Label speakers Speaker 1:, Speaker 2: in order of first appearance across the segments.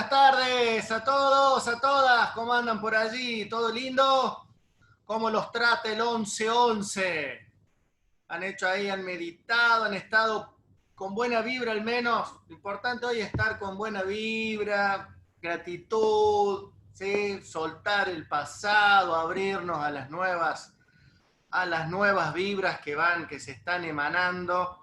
Speaker 1: buenas tardes a todos, a todas. ¿Cómo andan por allí? ¿Todo lindo? ¿Cómo los trata el 11-11? ¿Han hecho ahí, han meditado, han estado con buena vibra al menos? Lo importante hoy es estar con buena vibra, gratitud, ¿sí? Soltar el pasado, abrirnos a las nuevas vibras que se están emanando.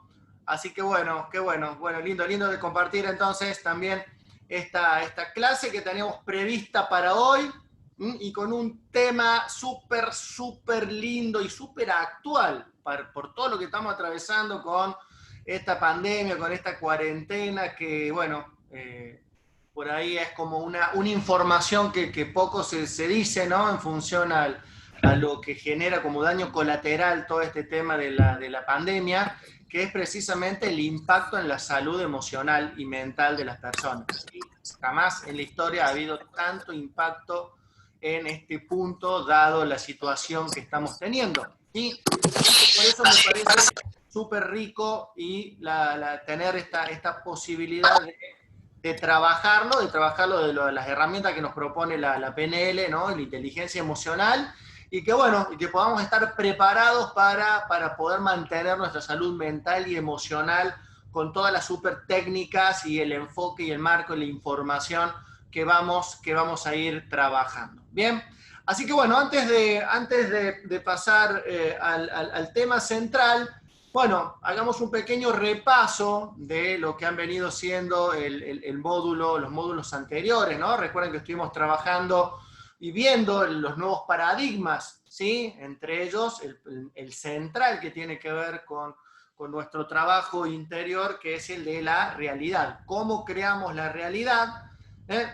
Speaker 1: Así que bueno, qué bueno, lindo de compartir entonces también esta clase que teníamos prevista para hoy y con un tema súper lindo y súper actual por todo lo que estamos atravesando con esta pandemia, con esta cuarentena que, bueno, por ahí es como una información que poco se dice, ¿no? En función a lo que genera como daño colateral todo este tema de la pandemia, que es precisamente el impacto en la salud emocional y mental de las personas. ¿Sí? Jamás en la historia ha habido tanto impacto en este punto, dado la situación que estamos teniendo. ¿Sí? Por eso me parece súper rico y tener esta posibilidad de trabajarlo de las herramientas que nos propone la PNL, ¿no? La inteligencia emocional, y que bueno, y que podamos estar preparados para poder mantener nuestra salud mental y emocional con todas las super técnicas y el enfoque y el marco y la información que vamos a ir trabajando. Bien, así que bueno, antes de pasar al tema central, bueno, hagamos un pequeño repaso de lo que han venido siendo el módulo, los módulos anteriores, ¿no? Recuerden que estuvimos trabajando y viendo los nuevos paradigmas, ¿sí? Entre ellos el central que tiene que ver con nuestro trabajo interior, que es el de la realidad. ¿Cómo creamos la realidad? ¿Eh?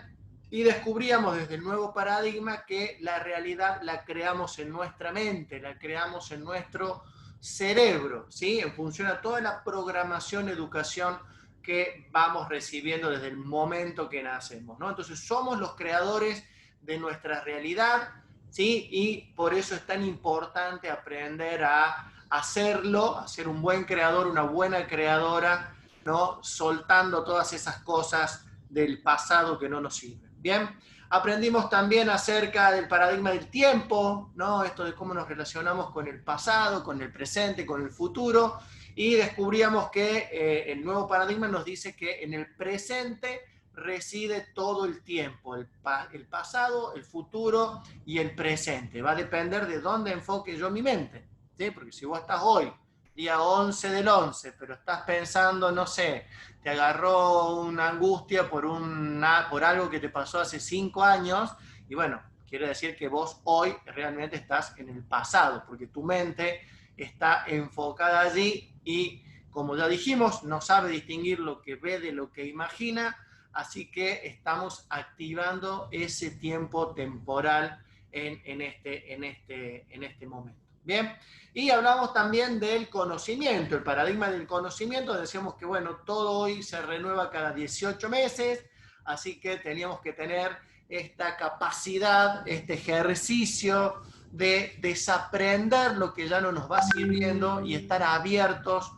Speaker 1: Y descubríamos desde el nuevo paradigma que la realidad la creamos en nuestra mente, la creamos en nuestro cerebro, ¿sí? En función a toda la programación, educación que vamos recibiendo desde el momento que nacemos, ¿no? Entonces somos los creadores de nuestra realidad, ¿sí? Y por eso es tan importante aprender a hacerlo, a ser un buen creador, una buena creadora, ¿no? Soltando todas esas cosas del pasado que no nos sirven. Bien, aprendimos también acerca del paradigma del tiempo, ¿no? Esto de cómo nos relacionamos con el pasado, con el presente, con el futuro, y descubríamos que el nuevo paradigma nos dice que en el presente reside todo el tiempo, el pasado, el futuro y el presente. Va a depender de dónde enfoque yo mi mente, ¿sí? Porque si vos estás hoy, día 11 del 11, pero estás pensando, no sé, te agarró una angustia por algo que te pasó hace 5 años, y bueno, quiere decir que vos hoy realmente estás en el pasado, porque tu mente está enfocada allí y, como ya dijimos, no sabe distinguir lo que ve de lo que imagina, así que estamos activando ese tiempo temporal en este momento. Bien, y hablamos también del conocimiento, el paradigma del conocimiento. Decíamos que, bueno, todo hoy se renueva cada 18 meses, así que teníamos que tener esta capacidad, este ejercicio de desaprender lo que ya no nos va sirviendo y estar abiertas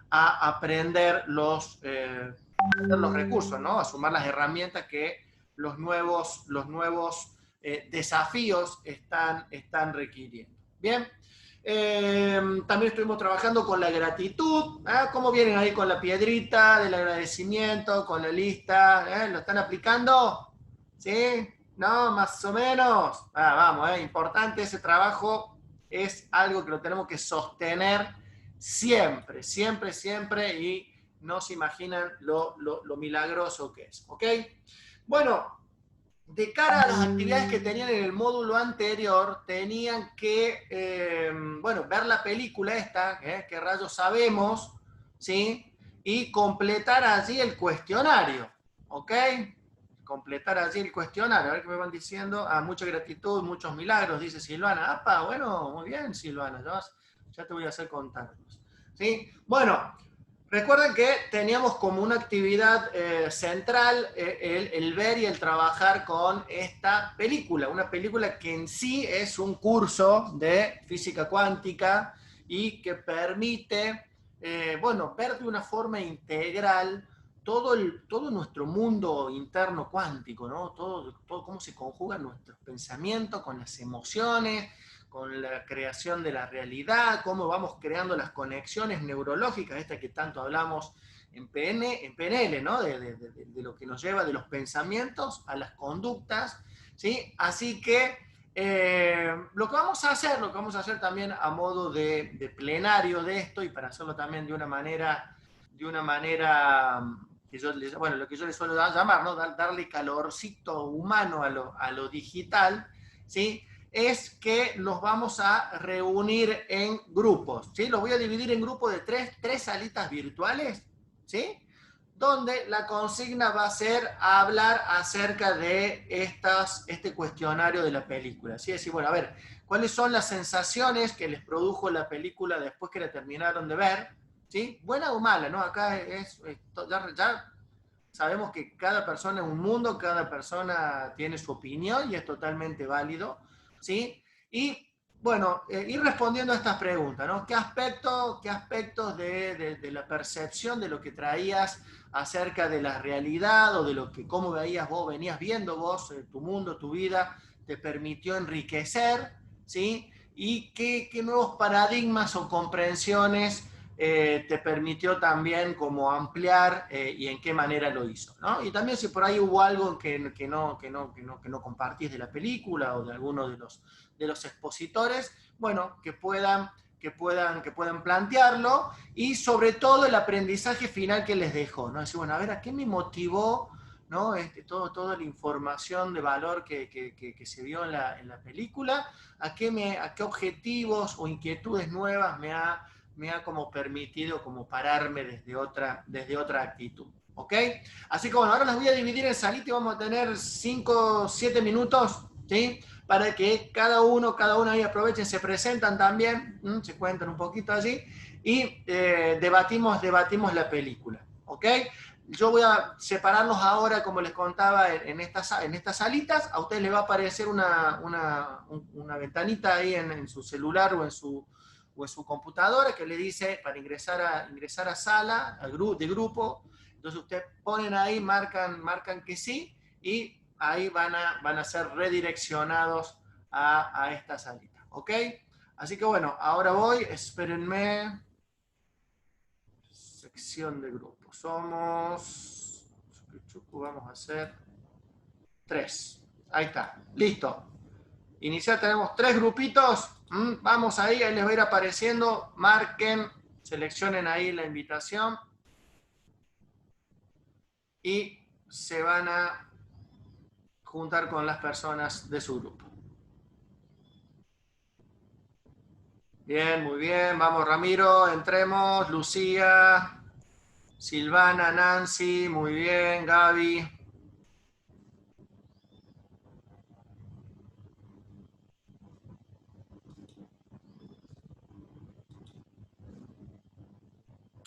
Speaker 1: a aprender los recursos, ¿no? A sumar las herramientas que los nuevos desafíos están requiriendo. Bien, también estuvimos trabajando con la gratitud. ¿Cómo vienen ahí con la piedrita del agradecimiento, con la lista? ¿Lo están aplicando? ¿Sí? ¿No? Más o menos. Vamos, importante ese trabajo. Es algo que lo tenemos que sostener siempre, siempre, siempre, y no se imaginan lo milagroso que es. ¿Ok? Bueno, de cara a las actividades que tenían en el módulo anterior, tenían que, bueno, ver la película esta, ¿qué rayos sabemos? ¿Sí? Y completar allí el cuestionario, ¿ok? Completar allí el cuestionario, a ver qué me van diciendo. Mucha gratitud, muchos milagros, dice Silvana. Bueno, muy bien, Silvana, ya te voy a hacer contarlos. ¿Sí? Bueno, recuerden que teníamos como una actividad central el ver y el trabajar con esta película, una película que en sí es un curso de física cuántica y que permite, bueno, ver de una forma integral todo nuestro mundo interno cuántico, ¿no? Todo cómo se conjugan nuestros pensamientos con las emociones, con la creación de la realidad, cómo vamos creando las conexiones neurológicas, esta que tanto hablamos en PNL, ¿no? De lo que nos lleva de los pensamientos a las conductas, ¿sí? Así que lo que vamos a hacer también a modo de plenario de esto, y para hacerlo también de una manera que yo, bueno, lo que yo le suelo llamar, ¿no? Darle calorcito humano a lo digital, ¿sí? Es que nos vamos a reunir en grupos, ¿sí? Los voy a dividir en grupos de tres salitas virtuales, ¿sí? Donde la consigna va a ser hablar acerca de este cuestionario de la película, ¿sí? Es decir, bueno, a ver, ¿cuáles son las sensaciones que les produjo la película después que la terminaron de ver? ¿Sí? Buena o mala, ¿no? Acá ya sabemos que cada persona es un mundo, cada persona tiene su opinión y es totalmente válido, ¿sí? Y bueno, ir respondiendo a estas preguntas, ¿no? ¿Qué aspectos de la percepción de lo que traías acerca de la realidad o de lo que, cómo veías vos, venías viendo vos, tu mundo, tu vida, te permitió enriquecer, ¿sí? Y qué nuevos paradigmas o comprensiones te permitió también como ampliar y en qué manera lo hizo, ¿no? Y también si por ahí hubo algo que no compartís de la película o de alguno de los expositores, bueno, que puedan plantearlo, y sobre todo el aprendizaje final que les dejó, ¿no? Decir, bueno, a ver, ¿a qué me motivó, ¿no? Toda la información de valor que se vio en la película? ¿A qué objetivos o inquietudes nuevas me ha como permitido como pararme desde otra actitud? ¿Ok? Así que bueno, ahora las voy a dividir en salitas y vamos a tener 5, 7 minutos, ¿sí? Para que cada uno ahí aprovechen, se presentan también, se cuentan un poquito allí y debatimos la película, ¿ok? Yo voy a separarlos ahora, como les contaba, en estas salitas. A ustedes les va a aparecer una ventanita ahí en su celular o en su computadora que le dice para ingresar a sala, de grupo. Entonces ustedes ponen ahí, marcan que sí, y ahí van a ser redireccionados a esta salita, ¿ok? Así que bueno, ahora voy, espérenme. Sección de grupo. Vamos a hacer 3. Ahí está, listo. Iniciar, tenemos 3 grupitos. Vamos ahí les va a ir apareciendo. Marquen, seleccionen ahí la invitación y se van a juntar con las personas de su grupo. Bien, muy bien. Vamos, Ramiro, entremos. Lucía, Silvana, Nancy, muy bien. Gaby.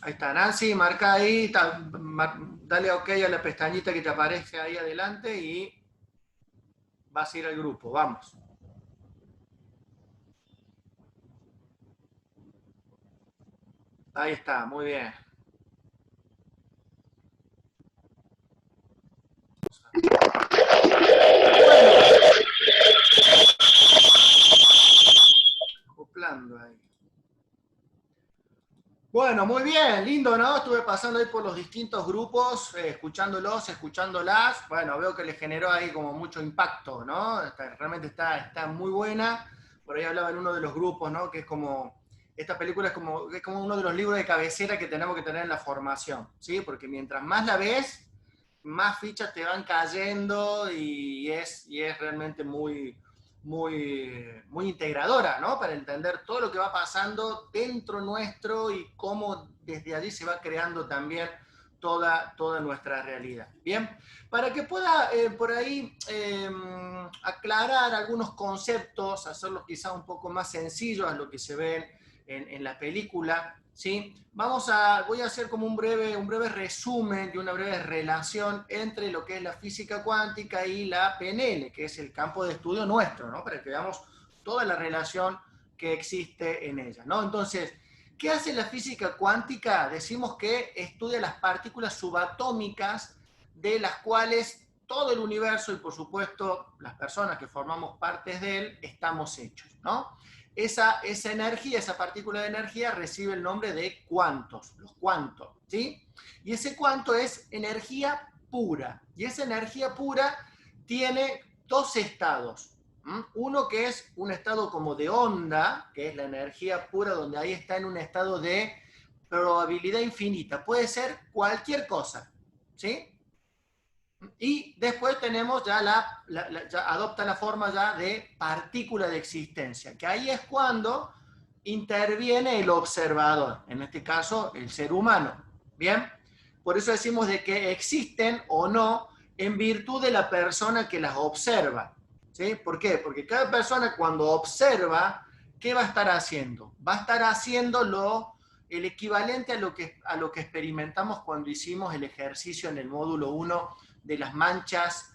Speaker 1: Ahí está, Nancy, marca ahí, dale OK a la pestañita que te aparece ahí adelante y vas a ir al grupo, vamos. Ahí está, muy bien. Acoplando ahí. Bueno, muy bien, lindo, ¿no? Estuve pasando ahí por los distintos grupos, escuchándolas. Bueno, veo que les generó ahí como mucho impacto, ¿no? Realmente está muy buena. Por ahí hablaba en uno de los grupos, ¿no? Que es como, esta película es como uno de los libros de cabecera que tenemos que tener en la formación, ¿sí? Porque mientras más la ves, más fichas te van cayendo y es realmente muy integradora, ¿no? Para entender todo lo que va pasando dentro nuestro y cómo desde allí se va creando también toda nuestra realidad. Bien, para que pueda por ahí aclarar algunos conceptos, hacerlos quizá un poco más sencillos a lo que se ve en la película, ¿sí? Voy a hacer como un breve resumen de una breve relación entre lo que es la física cuántica y la PNL, que es el campo de estudio nuestro, ¿no? Para que veamos toda la relación que existe en ella, ¿no? Entonces, ¿Qué hace la física cuántica? Decimos que estudia las partículas subatómicas de las cuales todo el universo y por supuesto las personas que formamos partes de él estamos hechos, ¿no? Esa energía, esa partícula de energía recibe el nombre de cuantos, los cuantos, ¿sí? Y ese cuanto es energía pura. Y esa energía pura tiene dos estados. Uno que es un estado como de onda, que es la energía pura, donde ahí está en un estado de probabilidad infinita. Puede ser cualquier cosa, ¿sí? Y después tenemos ya ya adopta la forma ya de partícula de existencia, que ahí es cuando interviene el observador, en este caso el ser humano. Bien, por eso decimos de que existen o no en virtud de la persona que las observa. ¿Sí? ¿Por qué? Porque cada persona cuando observa, ¿qué va a estar haciendo? Va a estar haciendo el equivalente a lo que experimentamos cuando hicimos el ejercicio en el módulo 1 de las manchas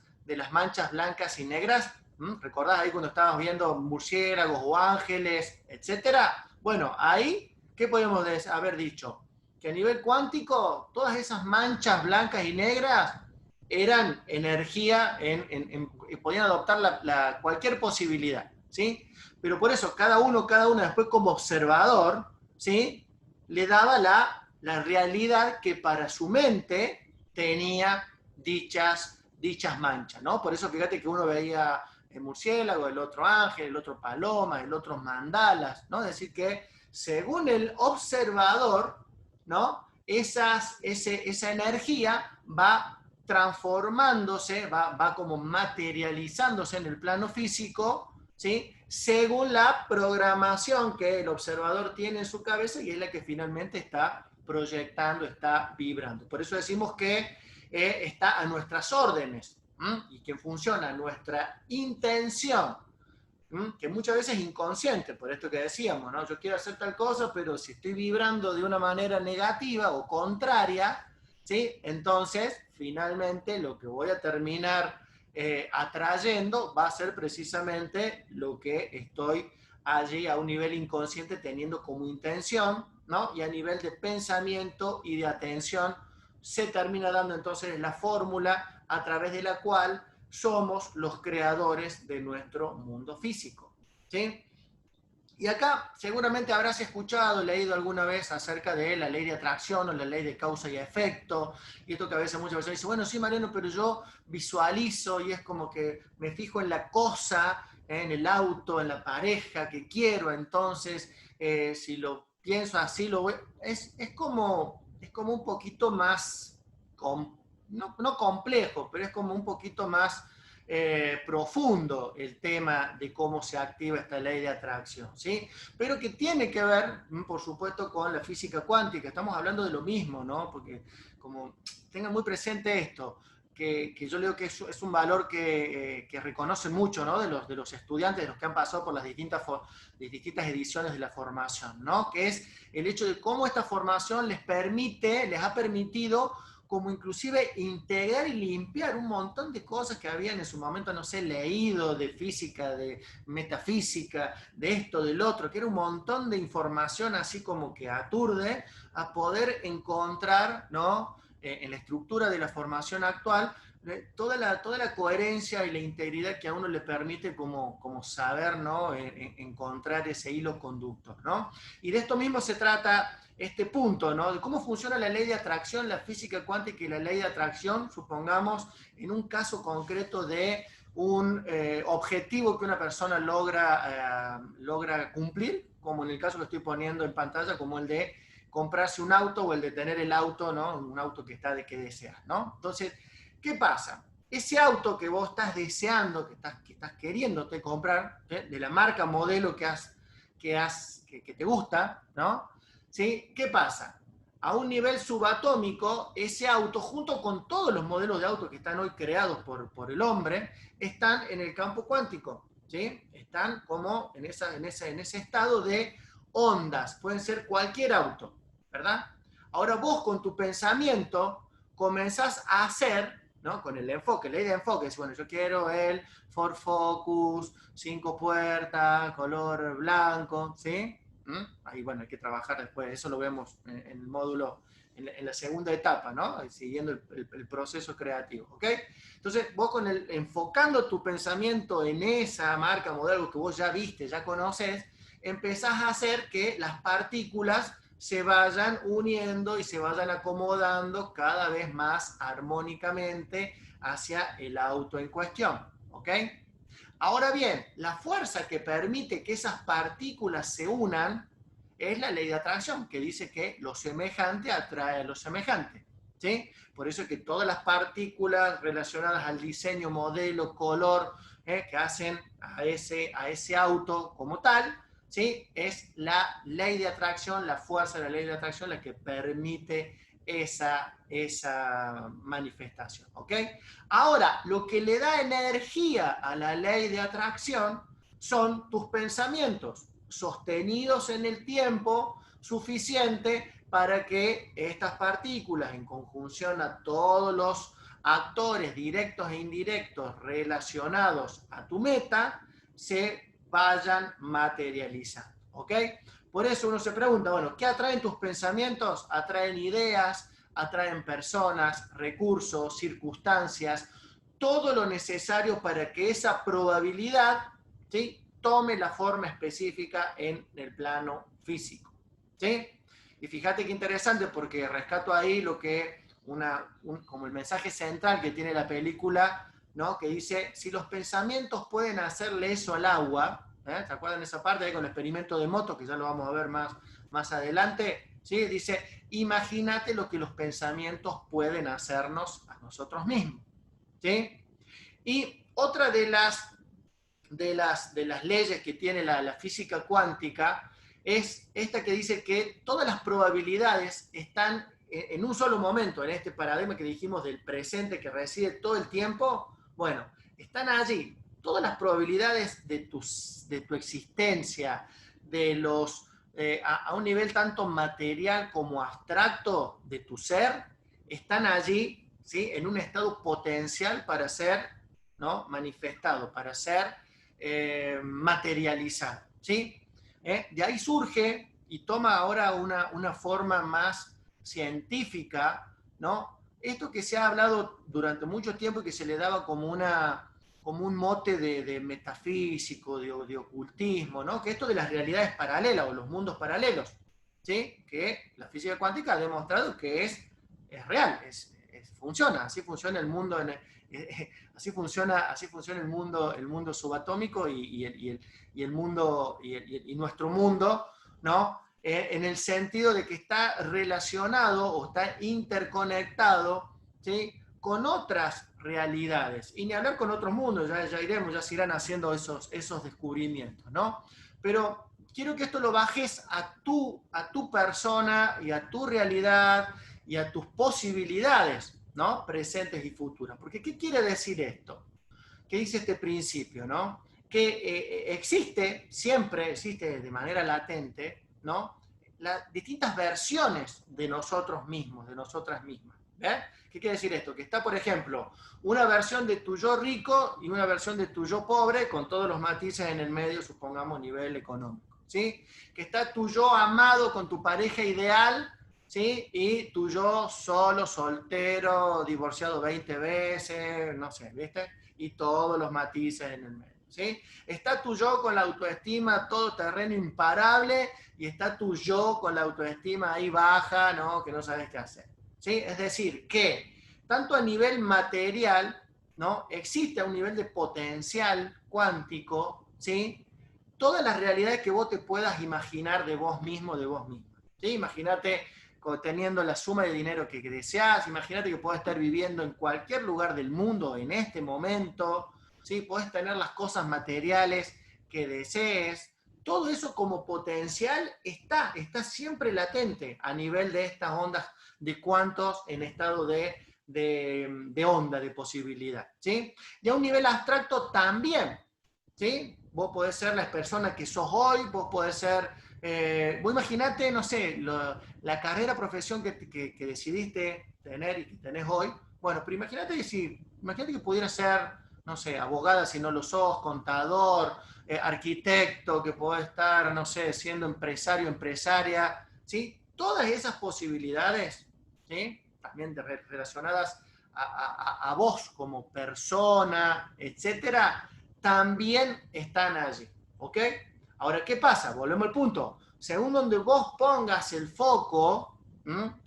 Speaker 1: blancas y negras. ¿Recordás ahí cuando estábamos viendo murciélagos o ángeles, etcétera? Bueno, ahí, ¿qué podemos haber dicho? Que a nivel cuántico, todas esas manchas blancas y negras eran energía, podían adoptar cualquier posibilidad, ¿sí? Pero por eso, cada uno después como observador, ¿sí? Le daba la realidad que para su mente tenía dichas manchas, ¿no? Por eso fíjate que uno veía el murciélago, el otro ángel, el otro paloma, el otro mandalas, ¿no? Es decir, que según el observador, ¿no? Esa energía va transformándose, va como materializándose en el plano físico, ¿sí? Según la programación que el observador tiene en su cabeza y es la que finalmente está proyectando, está vibrando. Por eso decimos que está a nuestras órdenes, y que funciona nuestra intención, que muchas veces es inconsciente, por esto que decíamos, ¿no? Yo quiero hacer tal cosa, pero si estoy vibrando de una manera negativa o contraria, ¿sí? Entonces, finalmente, lo que voy a terminar atrayendo va a ser precisamente lo que estoy allí a un nivel inconsciente teniendo como intención, ¿no? Y a nivel de pensamiento y de atención se termina dando entonces la fórmula a través de la cual somos los creadores de nuestro mundo físico, ¿sí? Y acá seguramente habrás escuchado, leído alguna vez acerca de la ley de atracción o la ley de causa y efecto, y esto que a veces muchas personas dicen, bueno, sí, Mariano, pero yo visualizo y es como que me fijo en la cosa, en el auto, en la pareja que quiero, entonces si lo pienso así, lo voy... es como un poquito más, no complejo, pero es como un poquito más profundo el tema de cómo se activa esta ley de atracción, ¿sí? Pero que tiene que ver, por supuesto, con la física cuántica. Estamos hablando de lo mismo, ¿no? Porque como tengan muy presente esto, que yo leo que es un valor que reconocen mucho, ¿no? De los estudiantes, de los que han pasado por las distintas ediciones de la formación, ¿no? Que es el hecho de cómo esta formación les ha permitido como inclusive integrar y limpiar un montón de cosas que habían en su momento, no sé, leído de física, de metafísica, de esto, del otro, que era un montón de información así como que aturde a poder encontrar, ¿no? En la estructura de la formación actual, toda la coherencia y la integridad que a uno le permite como saber, ¿no? Encontrar ese hilo conductor, ¿no? Y de esto mismo se trata este punto, ¿no? De cómo funciona la ley de atracción, la física cuántica y la ley de atracción, supongamos, en un caso concreto de un objetivo que una persona logra cumplir, como en el caso que estoy poniendo en pantalla, como el de comprarse un auto o el de tener el auto, ¿no? Un auto que deseas, ¿no? Entonces, ¿qué pasa? Ese auto que vos estás deseando, que estás queriéndote comprar, de la marca, modelo que te gusta, ¿no? ¿Sí? ¿Qué pasa? A un nivel subatómico, ese auto, junto con todos los modelos de autos que están hoy creados por el hombre, están en el campo cuántico, ¿sí? Están como en ese estado de ondas, pueden ser cualquier auto, ¿verdad? Ahora vos con tu pensamiento comenzás a hacer, ¿no? Con el enfoque, ley de enfoque, bueno, yo quiero el Ford Focus, 5 puertas, color blanco, ¿sí? ¿Mm? Ahí, bueno, hay que trabajar después, eso lo vemos en el módulo, en la segunda etapa, ¿no? Siguiendo el proceso creativo, ¿ok? Entonces, vos enfocando tu pensamiento en esa marca, modelo que vos ya viste, ya conoces, empezás a hacer que las partículas se vayan uniendo y se vayan acomodando cada vez más armónicamente hacia el auto en cuestión, ¿ok? Ahora bien, la fuerza que permite que esas partículas se unan es la ley de atracción, que dice que lo semejante atrae a lo semejante, ¿sí? Por eso es que todas las partículas relacionadas al diseño, modelo, color, que hacen a ese auto como tal, ¿sí? Es la ley de atracción, la fuerza de la ley de atracción la que permite esa manifestación, ¿ok? Ahora, lo que le da energía a la ley de atracción son tus pensamientos, sostenidos en el tiempo suficiente para que estas partículas, en conjunción a todos los actores directos e indirectos relacionados a tu meta, se vayan materializando, ¿ok? Por eso uno se pregunta, bueno, ¿qué atraen tus pensamientos? Atraen ideas, atraen personas, recursos, circunstancias, todo lo necesario para que esa probabilidad, ¿sí?, tome la forma específica en el plano físico, ¿sí? Y fíjate qué interesante, porque rescato ahí lo que como el mensaje central que tiene la película, ¿no? Que dice, si los pensamientos pueden hacerle eso al agua, ¿se acuerdan de esa parte ahí con el experimento de Moto, que ya lo vamos a ver más adelante? ¿Sí? Dice, imagínate lo que los pensamientos pueden hacernos a nosotros mismos, ¿sí? Y otra de las leyes que tiene la física cuántica es esta que dice que todas las probabilidades están en un solo momento, en este paradigma que dijimos del presente que reside todo el tiempo. Bueno, están allí todas las probabilidades de tu existencia, a un nivel tanto material como abstracto de tu ser, están allí, ¿sí?, en un estado potencial para ser, ¿no?, manifestado, para ser materializado, ¿sí? De ahí surge y toma ahora una forma más científica, ¿no? Esto que se ha hablado durante mucho tiempo y que se le daba como un mote de metafísico, de ocultismo, ¿no? Que esto de las realidades paralelas o los mundos paralelos, ¿sí? Que la física cuántica ha demostrado que es real, funciona, así funciona el mundo así funciona el mundo subatómico y el mundo y nuestro mundo, ¿no? En el sentido de que está relacionado o está interconectado, ¿sí?, con otras realidades. Y ni hablar con otros mundos, ya iremos, ya se irán haciendo esos descubrimientos, ¿no? Pero quiero que esto lo bajes a tu persona y a tu realidad y a tus posibilidades, ¿no?, presentes y futuras. Porque ¿qué quiere decir esto? ¿Qué dice este principio, no? Que siempre existe de manera latente, ¿no?, las distintas versiones de nosotros mismos, de nosotras mismas. ¿Qué quiere decir esto? Que está, por ejemplo, una versión de tu yo rico y una versión de tu yo pobre, con todos los matices en el medio, supongamos, nivel económico, ¿sí? Que está tu yo amado con tu pareja ideal, ¿sí?, y tu yo solo, soltero, divorciado 20 veces, no sé, ¿viste? Y todos los matices en el medio, ¿sí? Está tu yo con la autoestima todo terreno imparable y está tu yo con la autoestima ahí baja, ¿no?, que no sabes qué hacer, ¿sí? Es decir, que tanto a nivel material, ¿no?, existe a un nivel de potencial cuántico, ¿sí?, todas las realidades que vos te puedas imaginar de vos mismo, de vos misma, ¿sí? Imagínate teniendo la suma de dinero que deseas, imagínate que podés estar viviendo en cualquier lugar del mundo en este momento, ¿sí? Podés tener las cosas materiales que desees. Todo eso como potencial está siempre latente a nivel de estas ondas de cuantos en estado de onda, de posibilidad, ¿sí? Y a un nivel abstracto también, ¿sí? Vos podés ser la persona que sos hoy, vos podés ser, vos imaginate, no sé, la carrera, profesión que decidiste tener y que tenés hoy. Bueno, pero imagínate que pudieras ser, no sé, abogada si no lo sos, contador, arquitecto, que podés estar, no sé, siendo empresario, empresaria, ¿sí? Todas esas posibilidades, ¿sí? También relacionadas a vos como persona, etcétera, también están allí, ¿ok? Ahora, ¿qué pasa? Volvemos al punto. Según donde vos pongas el foco,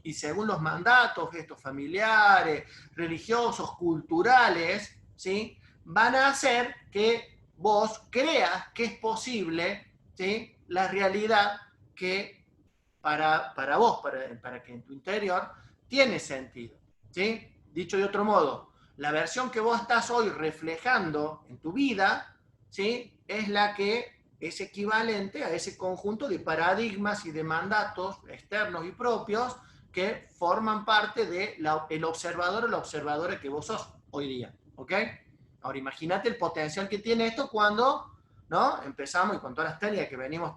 Speaker 1: y según los mandatos, gestos familiares, religiosos, culturales, ¿sí? Van a hacer que vos creas que es posible, ¿sí? La realidad que para vos, para que en tu interior, tiene sentido, ¿sí? Dicho de otro modo, la versión que vos estás hoy reflejando en tu vida, ¿sí? Es la que es equivalente a ese conjunto de paradigmas y de mandatos externos y propios que forman parte del observador o la observadora que vos sos hoy día, ¿ok? Ahora imagínate el potencial que tiene esto cuando, ¿no? Empezamos y con todas las técnicas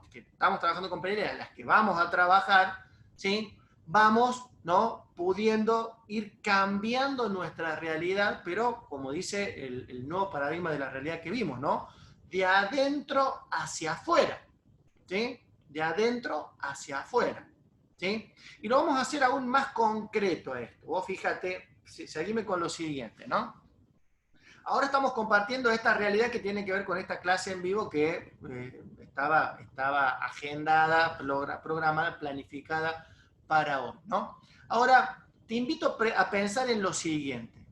Speaker 1: que estamos trabajando con Pereira, en las que vamos a trabajar, ¿sí? Vamos, ¿no? Pudiendo ir cambiando nuestra realidad, pero como dice el nuevo paradigma de la realidad que vimos, ¿no? De adentro hacia afuera, ¿sí? De adentro hacia afuera, ¿sí? Y lo vamos a hacer aún más concreto esto. Vos fíjate, seguime con lo siguiente, ¿no? Ahora estamos compartiendo esta realidad que tiene que ver con esta clase en vivo que estaba agendada, programada, planificada para hoy, ¿no? Ahora, te invito a pensar en lo siguiente.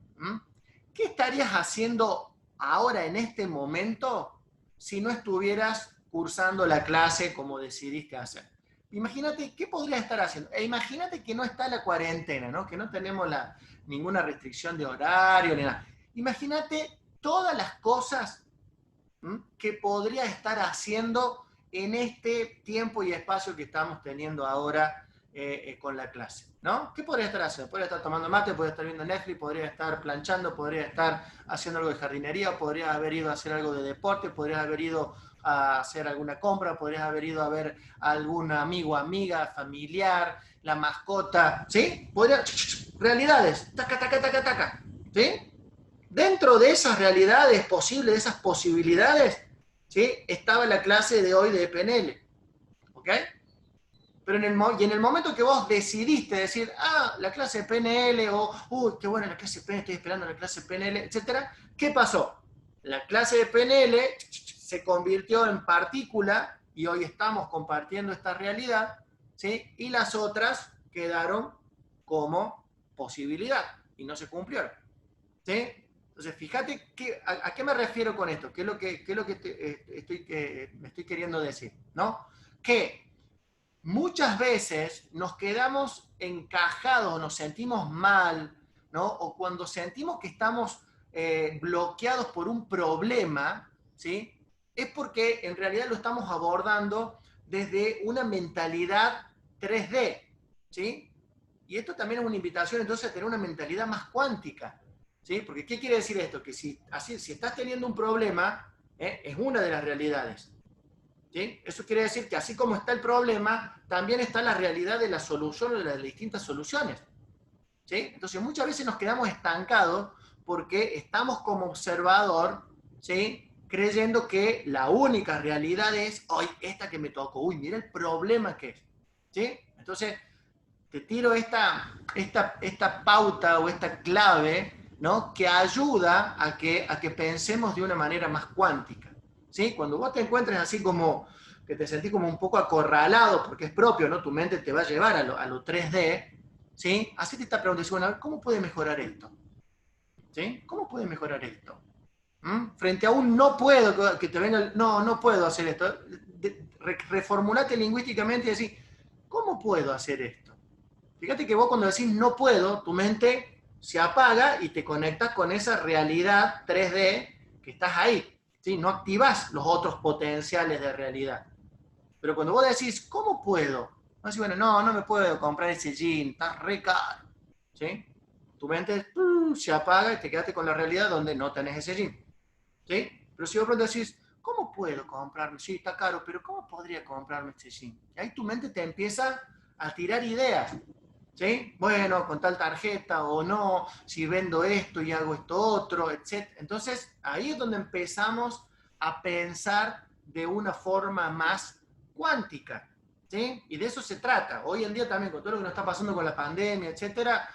Speaker 1: ¿Qué estarías haciendo ahora en este momento si no estuvieras cursando la clase como decidiste hacer? Imagínate qué podrías estar haciendo. E imagínate que no está la cuarentena, ¿no? Que no tenemos ninguna restricción de horario ni nada. Imagínate todas las cosas que podría estar haciendo en este tiempo y espacio que estamos teniendo ahora con la clase, ¿no? ¿Qué podría estar haciendo? Podría estar tomando mate, podría estar viendo Netflix, podría estar planchando, podría estar haciendo algo de jardinería, podría haber ido a hacer algo de deporte, podría haber ido a hacer alguna compra, podrías haber ido a ver a algún amigo, amiga, familiar, la mascota, ¿sí? Realidades, taca, taca, taca, taca, ¿sí? Dentro de esas realidades posibles, de esas posibilidades, ¿sí? Estaba la clase de hoy de PNL, ¿ok? Pero en el momento que vos decidiste decir, la clase de PNL, o, qué buena la clase de PNL, estoy esperando la clase de PNL, etcétera, ¿qué pasó? La clase de PNL se convirtió en partícula y hoy estamos compartiendo esta realidad, ¿sí? Y las otras quedaron como posibilidad y no se cumplieron, ¿sí? Entonces, fíjate a qué me refiero con esto, qué es lo que me estoy queriendo decir, ¿no? Que muchas veces nos quedamos encajados, nos sentimos mal, ¿no? O cuando sentimos que estamos bloqueados por un problema, ¿sí? Es porque en realidad lo estamos abordando desde una mentalidad 3D, ¿sí? Y esto también es una invitación entonces a tener una mentalidad más cuántica, ¿sí? Porque ¿qué quiere decir esto? Que si estás teniendo un problema, es una de las realidades, ¿sí? Eso quiere decir que así como está el problema, también está la realidad de la solución o de las distintas soluciones, ¿sí? Entonces muchas veces nos quedamos estancados porque estamos como observador, ¿sí? Creyendo que la única realidad es, hoy esta que me tocó, uy, mira el problema que es, ¿sí? Entonces te tiro esta pauta o esta clave, ¿no? Que ayuda a que pensemos de una manera más cuántica, ¿sí? Cuando vos te encuentres así como que te sentís como un poco acorralado, porque es propio, ¿no? Tu mente te va a llevar a lo 3D, ¿sí? Así te está preguntando, bueno, ¿cómo puede mejorar esto? ¿Sí? ¿Cómo puede mejorar esto? Frente a un no puedo, que te venga, no puedo hacer esto. Reformulate lingüísticamente y decís, ¿cómo puedo hacer esto? Fíjate que vos cuando decís no puedo, tu mente se apaga y te conectas con esa realidad 3D que estás ahí, ¿sí? No activas los otros potenciales de realidad. Pero cuando vos decís, ¿cómo puedo? Vos decís, bueno, no me puedo comprar ese jean, está re caro, ¿sí? Tu mente se apaga y te quedaste con la realidad donde no tenés ese jean, ¿sí? Pero si vos pronto decís, ¿cómo puedo comprarme? Sí, está caro, pero ¿cómo podría comprarme este jean? Y ahí tu mente te empieza a tirar ideas, ¿sí? Bueno, con tal tarjeta o no, si vendo esto y hago esto otro, etc. Entonces, ahí es donde empezamos a pensar de una forma más cuántica, ¿sí? Y de eso se trata. Hoy en día también, con todo lo que nos está pasando con la pandemia, etcétera,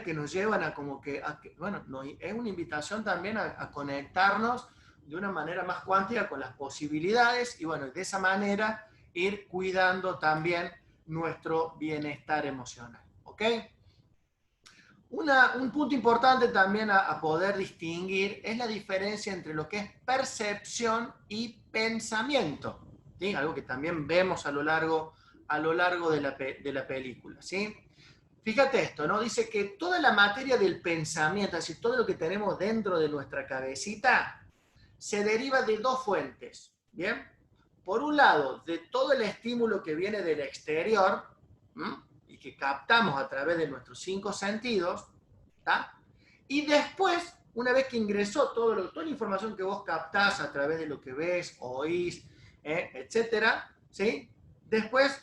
Speaker 1: que nos llevan a como que, bueno, es una invitación también a conectarnos de una manera más cuántica con las posibilidades y bueno, de esa manera ir cuidando también nuestro bienestar emocional. ¿Ok? Un punto importante también a poder distinguir es la diferencia entre lo que es percepción y pensamiento, ¿sí? Algo que también vemos a lo largo de la película, ¿sí? Fíjate esto, ¿no? Dice que toda la materia del pensamiento, es decir, todo lo que tenemos dentro de nuestra cabecita, se deriva de dos fuentes, ¿bien? Por un lado, de todo el estímulo que viene del exterior, ¿m? Y que captamos a través de nuestros cinco sentidos, ¿tá? Y después, una vez que ingresó toda la información que vos captás a través de lo que ves, oís, etcétera, ¿sí? Después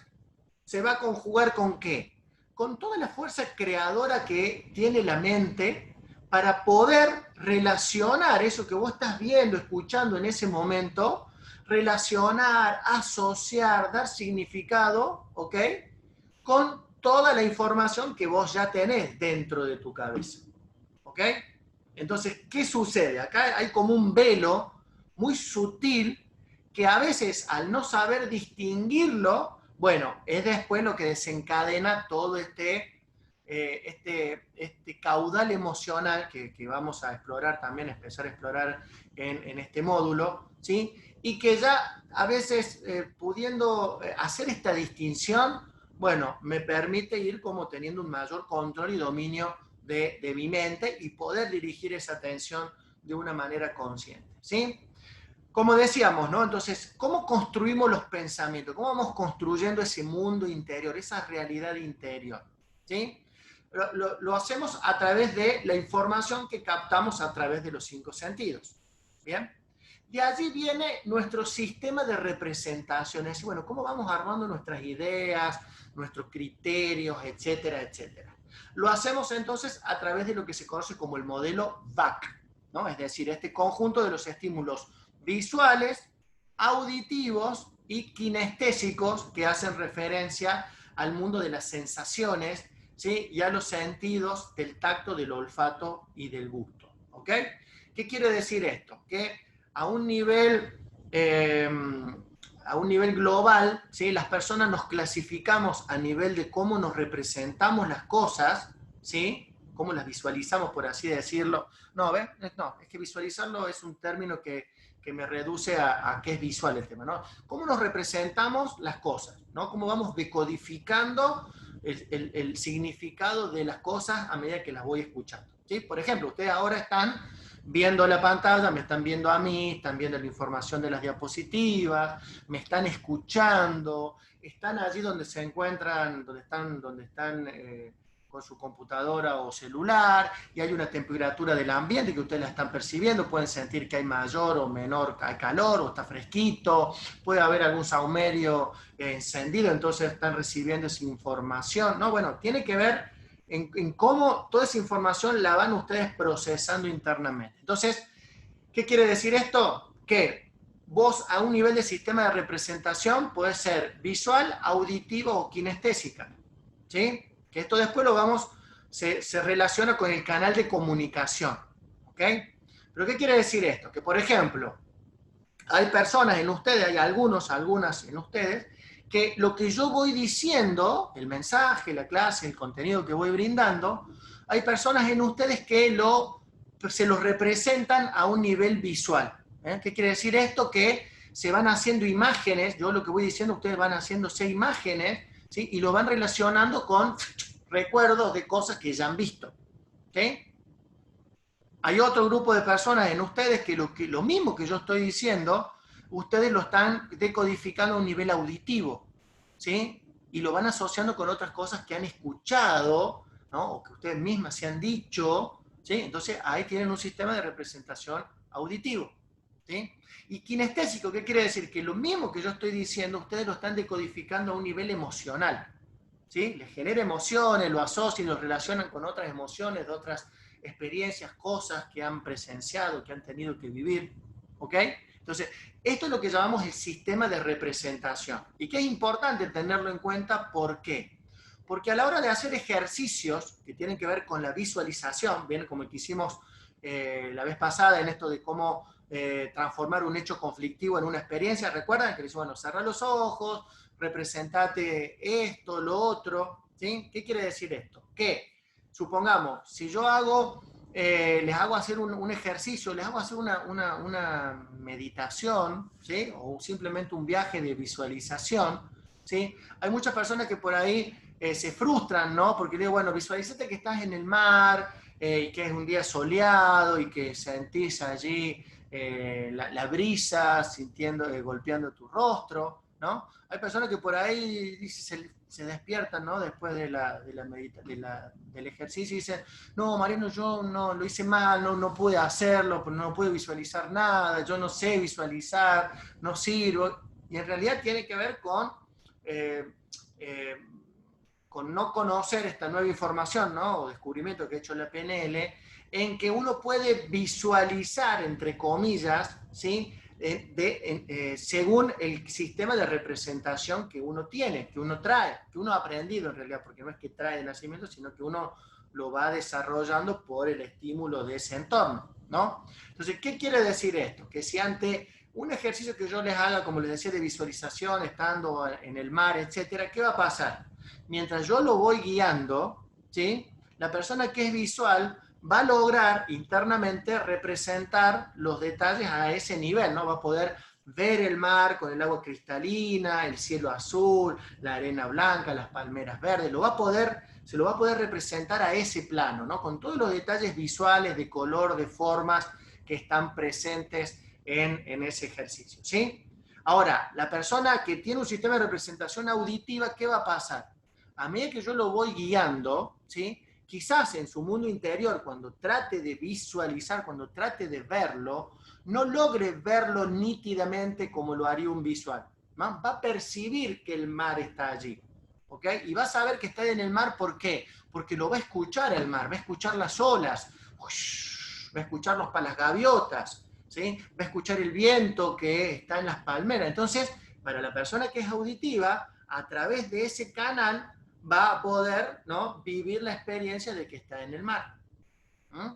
Speaker 1: se va a conjugar con qué? Con toda la fuerza creadora que tiene la mente para poder relacionar eso que vos estás viendo, escuchando en ese momento, relacionar, asociar, dar significado, ¿ok? Con toda la información que vos ya tenés dentro de tu cabeza, ¿ok? Entonces, ¿qué sucede? Acá hay como un velo muy sutil que a veces al no saber distinguirlo, bueno, es después lo que desencadena todo este caudal emocional que vamos a explorar también, empezar a explorar en este módulo, ¿sí? Y que ya a veces pudiendo hacer esta distinción, bueno, me permite ir como teniendo un mayor control y dominio de mi mente y poder dirigir esa atención de una manera consciente, ¿sí? Como decíamos, ¿no? Entonces, ¿cómo construimos los pensamientos? ¿Cómo vamos construyendo ese mundo interior, esa realidad interior? ¿Sí? Lo hacemos a través de la información que captamos a través de los cinco sentidos. ¿Bien? De allí viene nuestro sistema de representaciones. Bueno, ¿cómo vamos armando nuestras ideas, nuestros criterios, etcétera, etcétera? Lo hacemos entonces a través de lo que se conoce como el modelo VAC, ¿no? Es decir, este conjunto de los estímulos visuales, auditivos y kinestésicos que hacen referencia al mundo de las sensaciones, ¿sí? Y a los sentidos del tacto, del olfato y del gusto. ¿Ok? ¿Qué quiere decir esto? Que a un nivel, eh, a un nivel global, ¿sí? Las personas nos clasificamos a nivel de cómo nos representamos las cosas, ¿sí? Cómo las visualizamos, por así decirlo. No, ¿ves? No, es que visualizarlo es un término que me reduce a qué es visual el tema, ¿no? ¿Cómo nos representamos las cosas? ¿No? ¿Cómo vamos decodificando el significado de las cosas a medida que las voy escuchando? ¿Sí? Por ejemplo, ustedes ahora están viendo la pantalla, me están viendo a mí, están viendo la información de las diapositivas, me están escuchando, están allí donde se encuentran, donde están con su computadora o celular, y hay una temperatura del ambiente que ustedes la están percibiendo, pueden sentir que hay mayor o menor hay calor, o está fresquito, puede haber algún saumerio encendido, entonces están recibiendo esa información, ¿no? Bueno, tiene que ver en cómo toda esa información la van ustedes procesando internamente. Entonces, ¿qué quiere decir esto? Que vos a un nivel de sistema de representación puede ser visual, auditivo o kinestésica, ¿sí? Que esto después lo vamos, se relaciona con el canal de comunicación, ¿ok? ¿Pero qué quiere decir esto? Que, por ejemplo, hay personas en ustedes, hay algunas en ustedes, que lo que yo voy diciendo, el mensaje, la clase, el contenido que voy brindando, hay personas en ustedes que se los representan a un nivel visual. ¿Qué quiere decir esto? Que se van haciendo imágenes, yo lo que voy diciendo, ustedes van haciéndose imágenes, ¿sí? Y lo van relacionando con recuerdos de cosas que ya han visto. ¿Okay? Hay otro grupo de personas en ustedes que lo mismo que yo estoy diciendo, ustedes lo están decodificando a un nivel auditivo, ¿sí? Y lo van asociando con otras cosas que han escuchado, ¿no? O que ustedes mismas se han dicho, ¿sí? Entonces ahí tienen un sistema de representación auditivo, ¿sí? Y kinestésico, ¿qué quiere decir? Que lo mismo que yo estoy diciendo, ustedes lo están decodificando a un nivel emocional, ¿sí? Les genera emociones, lo asocian, lo relacionan con otras emociones, de otras experiencias, cosas que han presenciado, que han tenido que vivir, ¿ok? Entonces, esto es lo que llamamos el sistema de representación y que es importante tenerlo en cuenta. ¿Por qué? Porque a la hora de hacer ejercicios que tienen que ver con la visualización, bien como el que hicimos la vez pasada en esto de cómo transformar un hecho conflictivo en una experiencia, recuerdan que le decimos, bueno, cerrar los ojos, representate esto, lo otro, ¿sí? ¿Qué quiere decir esto? Que, supongamos, si yo hago, les hago hacer un ejercicio, les hago hacer una meditación, ¿sí? O simplemente un viaje de visualización, ¿sí? Hay muchas personas que por ahí se frustran, ¿no? Porque digo, bueno, visualízate que estás en el mar y que es un día soleado y que sentís allí la brisa sintiendo, golpeando tu rostro, ¿no? Hay personas que por ahí se despiertan, ¿no? Después del ejercicio y dicen, no, Mariano, yo no lo hice mal, no pude hacerlo, no pude visualizar nada, yo no sé visualizar, no sirvo. Y en realidad tiene que ver eh, eh, con no conocer esta nueva información, ¿no? O descubrimiento que ha hecho la PNL, en que uno puede visualizar, entre comillas, ¿sí? Según el sistema de representación que uno tiene, que uno trae, que uno ha aprendido en realidad, porque no es que trae de nacimiento, sino que uno lo va desarrollando por el estímulo de ese entorno, ¿no? Entonces, ¿qué quiere decir esto? Que si ante un ejercicio que yo les haga, como les decía, de visualización, estando en el mar, etcétera, ¿qué va a pasar? Mientras yo lo voy guiando, ¿sí? La persona que es visual va a lograr internamente representar los detalles a ese nivel, ¿no? Va a poder ver el mar con el agua cristalina, el cielo azul, la arena blanca, las palmeras verdes, se lo va a poder representar a ese plano, ¿no? Con todos los detalles visuales, de color, de formas que están presentes en ese ejercicio, ¿sí? Ahora, la persona que tiene un sistema de representación auditiva, ¿qué va a pasar? A medida que yo lo voy guiando, ¿sí? Quizás en su mundo interior, cuando trate de visualizar, cuando trate de verlo, no logre verlo nítidamente como lo haría un visual. ¿No? Va a percibir que el mar está allí. ¿Ok? Y va a saber que está en el mar, ¿por qué? Porque lo va a escuchar el mar, va a escuchar las olas, va a escuchar las gaviotas, ¿sí? Va a escuchar el viento que está en las palmeras. Entonces, para la persona que es auditiva, a través de ese canal va a poder, ¿no? Vivir la experiencia de que está en el mar. ¿Mm?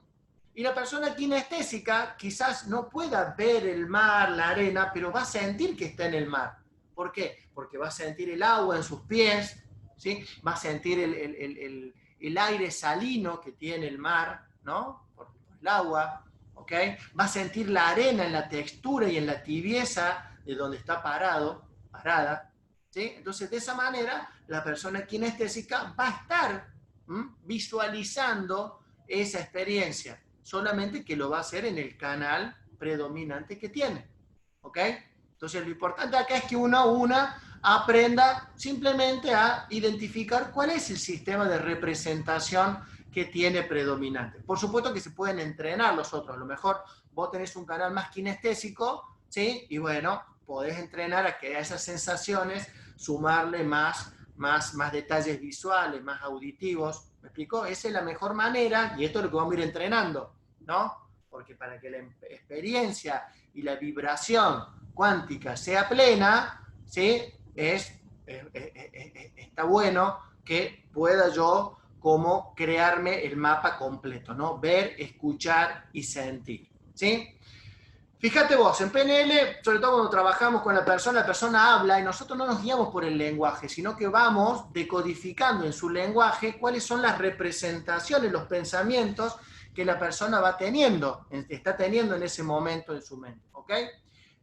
Speaker 1: Y la persona kinestésica quizás no pueda ver el mar, la arena, pero va a sentir que está en el mar. ¿Por qué? Porque va a sentir el agua en sus pies, ¿sí? Va a sentir el aire salino que tiene el mar, ¿no? Por el agua, ¿ok? Va a sentir la arena en la textura y en la tibieza de donde está parada, ¿sí? Entonces, de esa manera, la persona kinestésica va a estar visualizando esa experiencia, solamente que lo va a hacer en el canal predominante que tiene, ¿ok? Entonces lo importante acá es que una aprenda simplemente a identificar cuál es el sistema de representación que tiene predominante. Por supuesto que se pueden entrenar los otros, a lo mejor vos tenés un canal más kinestésico, ¿sí? Y bueno, podés entrenar a que a esas sensaciones sumarle más detalles visuales, más auditivos. ¿Me explico? Esa es la mejor manera y esto es lo que vamos a ir entrenando, ¿no? Porque para que la experiencia y la vibración cuántica sea plena, ¿sí? Está bueno que pueda yo como crearme el mapa completo, ¿no? Ver, escuchar y sentir, ¿sí? Fíjate vos, en PNL, sobre todo cuando trabajamos con la persona habla y nosotros no nos guiamos por el lenguaje, sino que vamos decodificando en su lenguaje cuáles son las representaciones, los pensamientos que la persona va teniendo, está teniendo en ese momento en su mente, ¿ok?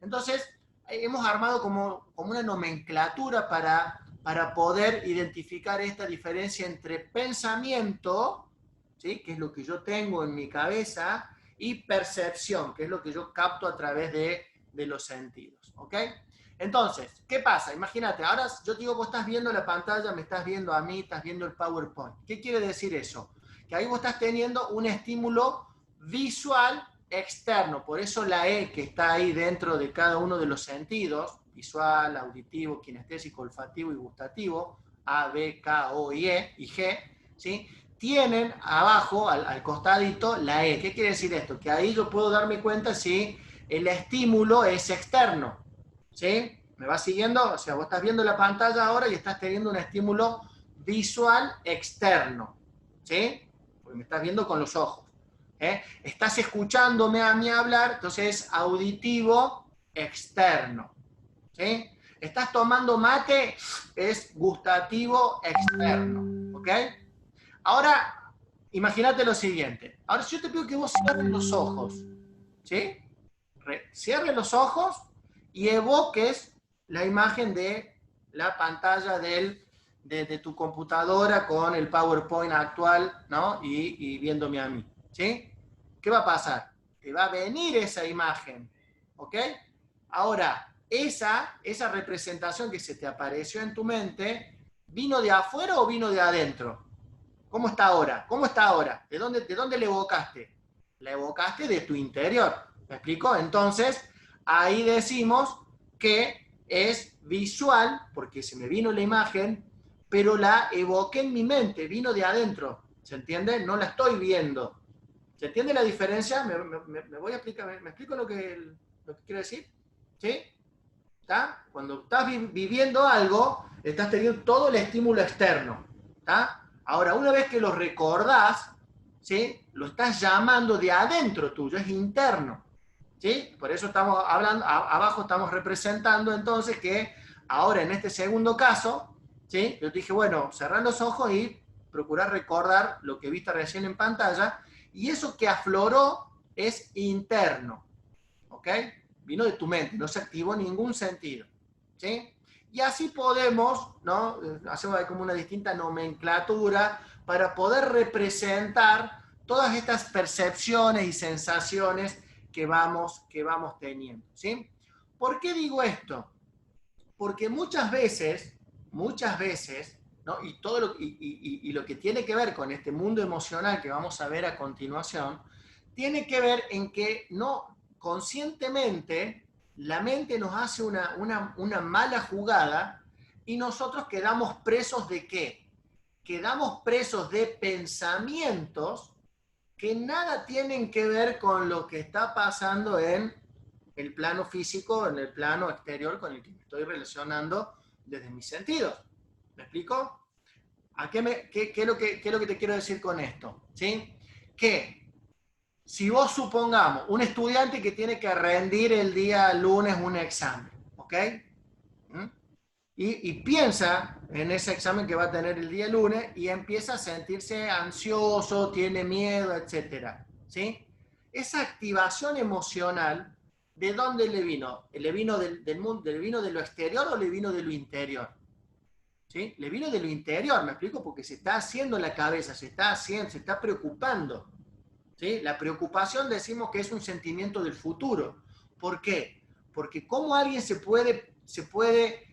Speaker 1: Entonces, hemos armado como una nomenclatura para poder identificar esta diferencia entre pensamiento, ¿sí? Que es lo que yo tengo en mi cabeza, y percepción, que es lo que yo capto a través de los sentidos. ¿Ok? Entonces, ¿qué pasa? Imagínate, ahora yo te digo, vos estás viendo la pantalla, me estás viendo a mí, estás viendo el PowerPoint. ¿Qué quiere decir eso? Que ahí vos estás teniendo un estímulo visual externo, por eso la E que está ahí dentro de cada uno de los sentidos, visual, auditivo, kinestésico, olfativo y gustativo, A, B, K, O y E y G, ¿sí? Tienen abajo, al costadito, la E. ¿Qué quiere decir esto? Que ahí yo puedo darme cuenta si el estímulo es externo, ¿sí? ¿Me vas siguiendo? O sea, vos estás viendo la pantalla ahora y estás teniendo un estímulo visual externo, ¿sí? Porque me estás viendo con los ojos. Estás escuchándome a mí hablar, entonces es auditivo externo, ¿sí? Estás tomando mate, es gustativo externo, ¿ok? Ahora, imagínate lo siguiente. Ahora, si yo te pido que vos cierres los ojos, ¿sí? Cierres los ojos y evoques la imagen de la pantalla de tu computadora con el PowerPoint actual, ¿no? Y viéndome a mí, ¿sí? ¿Qué va a pasar? Te va a venir esa imagen, ¿ok? Ahora, esa representación que se te apareció en tu mente, ¿vino de afuera o vino de adentro? ¿Cómo está ahora? ¿Cómo está ahora? De dónde la evocaste? La evocaste de tu interior. ¿Me explico? Entonces, ahí decimos que es visual, porque se me vino la imagen, pero la evoqué en mi mente, vino de adentro. ¿Se entiende? No la estoy viendo. ¿Se entiende la diferencia? Me voy a explicar, ¿me explico lo que quiero decir? ¿Sí? ¿Está? Cuando estás viviendo algo, estás teniendo todo el estímulo externo. ¿Está? Ahora, una vez que lo recordás, ¿sí? Lo estás llamando de adentro tuyo, es interno. ¿Sí? Por eso estamos hablando, abajo estamos representando entonces que ahora en este segundo caso, ¿sí? Yo te dije, bueno, cerrar los ojos y procurar recordar lo que viste recién en pantalla, y eso que afloró es interno, ¿ok? Vino de tu mente, no se activó en ningún sentido, ¿sí? Y así podemos, ¿no? Hacemos como una distinta nomenclatura para poder representar todas estas percepciones y sensaciones que vamos teniendo, ¿sí? ¿Por qué digo esto? Porque muchas veces, ¿no? Y todo y lo que tiene que ver con este mundo emocional que vamos a ver a continuación, tiene que ver en que no conscientemente la mente nos hace una mala jugada y nosotros quedamos presos de ¿qué? Quedamos presos de pensamientos que nada tienen que ver con lo que está pasando en el plano físico, en el plano exterior con el que me estoy relacionando desde mis sentidos. ¿Me explico? ¿Qué es lo que te quiero decir con esto? ¿Sí? Que si vos supongamos un estudiante que tiene que rendir el día lunes un examen, ¿ok? ¿Mm? Y piensa en ese examen que va a tener el día lunes y empieza a sentirse ansioso, tiene miedo, etcétera, ¿sí? Esa activación emocional, ¿de dónde le vino? ¿Le vino del mundo, le vino de lo exterior o le vino de lo interior? ¿Sí? Le vino de lo interior, me explico, porque se está haciendo la cabeza, se está preocupando, ¿sí? La preocupación decimos que es un sentimiento del futuro. ¿Por qué? Porque cómo alguien se puede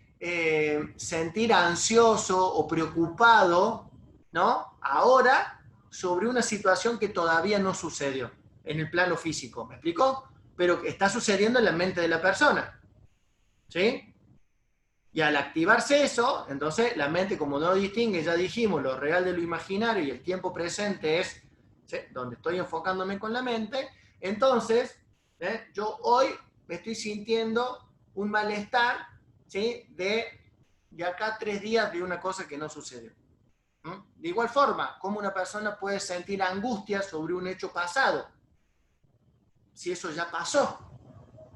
Speaker 1: sentir ansioso o preocupado, ¿no? Ahora sobre una situación que todavía no sucedió en el plano físico, ¿me explico? Pero que está sucediendo en la mente de la persona, ¿sí? Y al activarse eso, entonces la mente, como no distingue, ya dijimos, lo real de lo imaginario y el tiempo presente es, ¿sí?, donde estoy enfocándome con la mente, entonces yo hoy me estoy sintiendo un malestar, ¿sí?, de acá 3 días de una cosa que no sucedió. ¿Mm? De igual forma, ¿cómo una persona puede sentir angustia sobre un hecho pasado si eso ya pasó?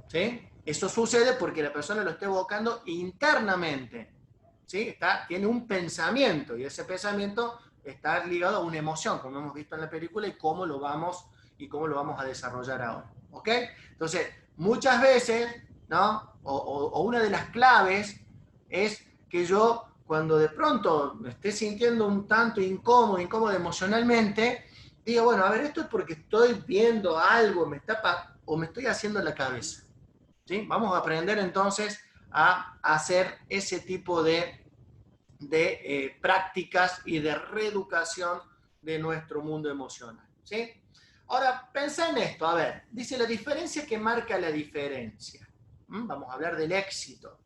Speaker 1: ¿Sí? Eso sucede porque la persona lo está evocando internamente, ¿sí? Tiene un pensamiento y ese pensamiento está ligado a una emoción, como hemos visto en la película, y cómo lo vamos a desarrollar ahora, ¿ok? Entonces, muchas veces, ¿no? O una de las claves es que yo, cuando de pronto me esté sintiendo un tanto incómodo emocionalmente, digo, bueno, a ver, esto es porque estoy viendo algo, o me estoy haciendo la cabeza. ¿Sí? Vamos a aprender entonces a hacer ese tipo de prácticas y de reeducación de nuestro mundo emocional. ¿Sí? Ahora, pensá en esto, a ver, dice la diferencia que marca la diferencia. Vamos a hablar del éxito.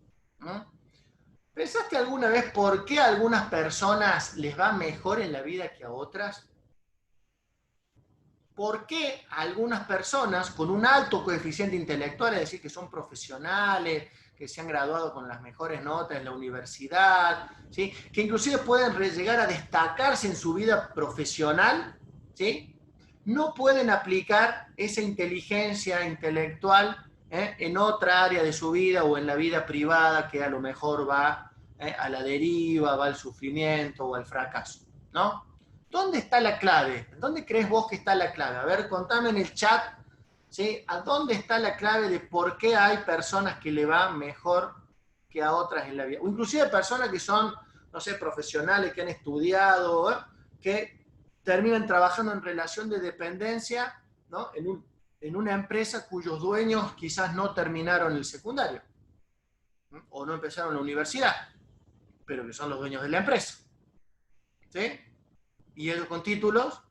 Speaker 1: ¿Pensaste alguna vez por qué a algunas personas les va mejor en la vida que a otras? ¿Por qué a algunas personas con un alto coeficiente intelectual, es decir, que son profesionales, que se han graduado con las mejores notas en la universidad, ¿sí? Que inclusive pueden llegar a destacarse en su vida profesional, ¿sí? No pueden aplicar esa inteligencia intelectual en otra área de su vida o en la vida privada que a lo mejor va a la deriva, va al sufrimiento o al fracaso, ¿no? ¿Dónde está la clave? ¿Dónde crees vos que está la clave? A ver, contame en el chat, ¿sí? ¿A dónde está la clave de por qué hay personas que le va mejor que a otras en la vida? O inclusive personas que son, no sé, profesionales, que han estudiado, que terminan trabajando en relación de dependencia, ¿no? En una empresa cuyos dueños quizás no terminaron el secundario, ¿no? O no empezaron la universidad, pero que son los dueños de la empresa, ¿sí? Y ellos con títulos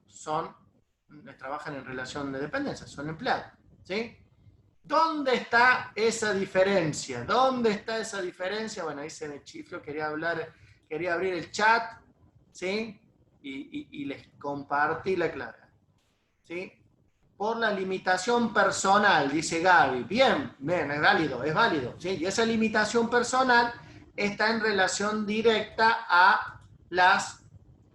Speaker 1: trabajan en relación de dependencia, son empleados, ¿sí? ¿Dónde está esa diferencia? ¿Dónde está esa diferencia? Bueno, ahí se me chifló, quería abrir el chat, ¿sí? Y les compartí la clave, ¿sí? Por la limitación personal, dice Gaby. Bien, es válido, ¿sí? Y esa limitación personal está en relación directa a las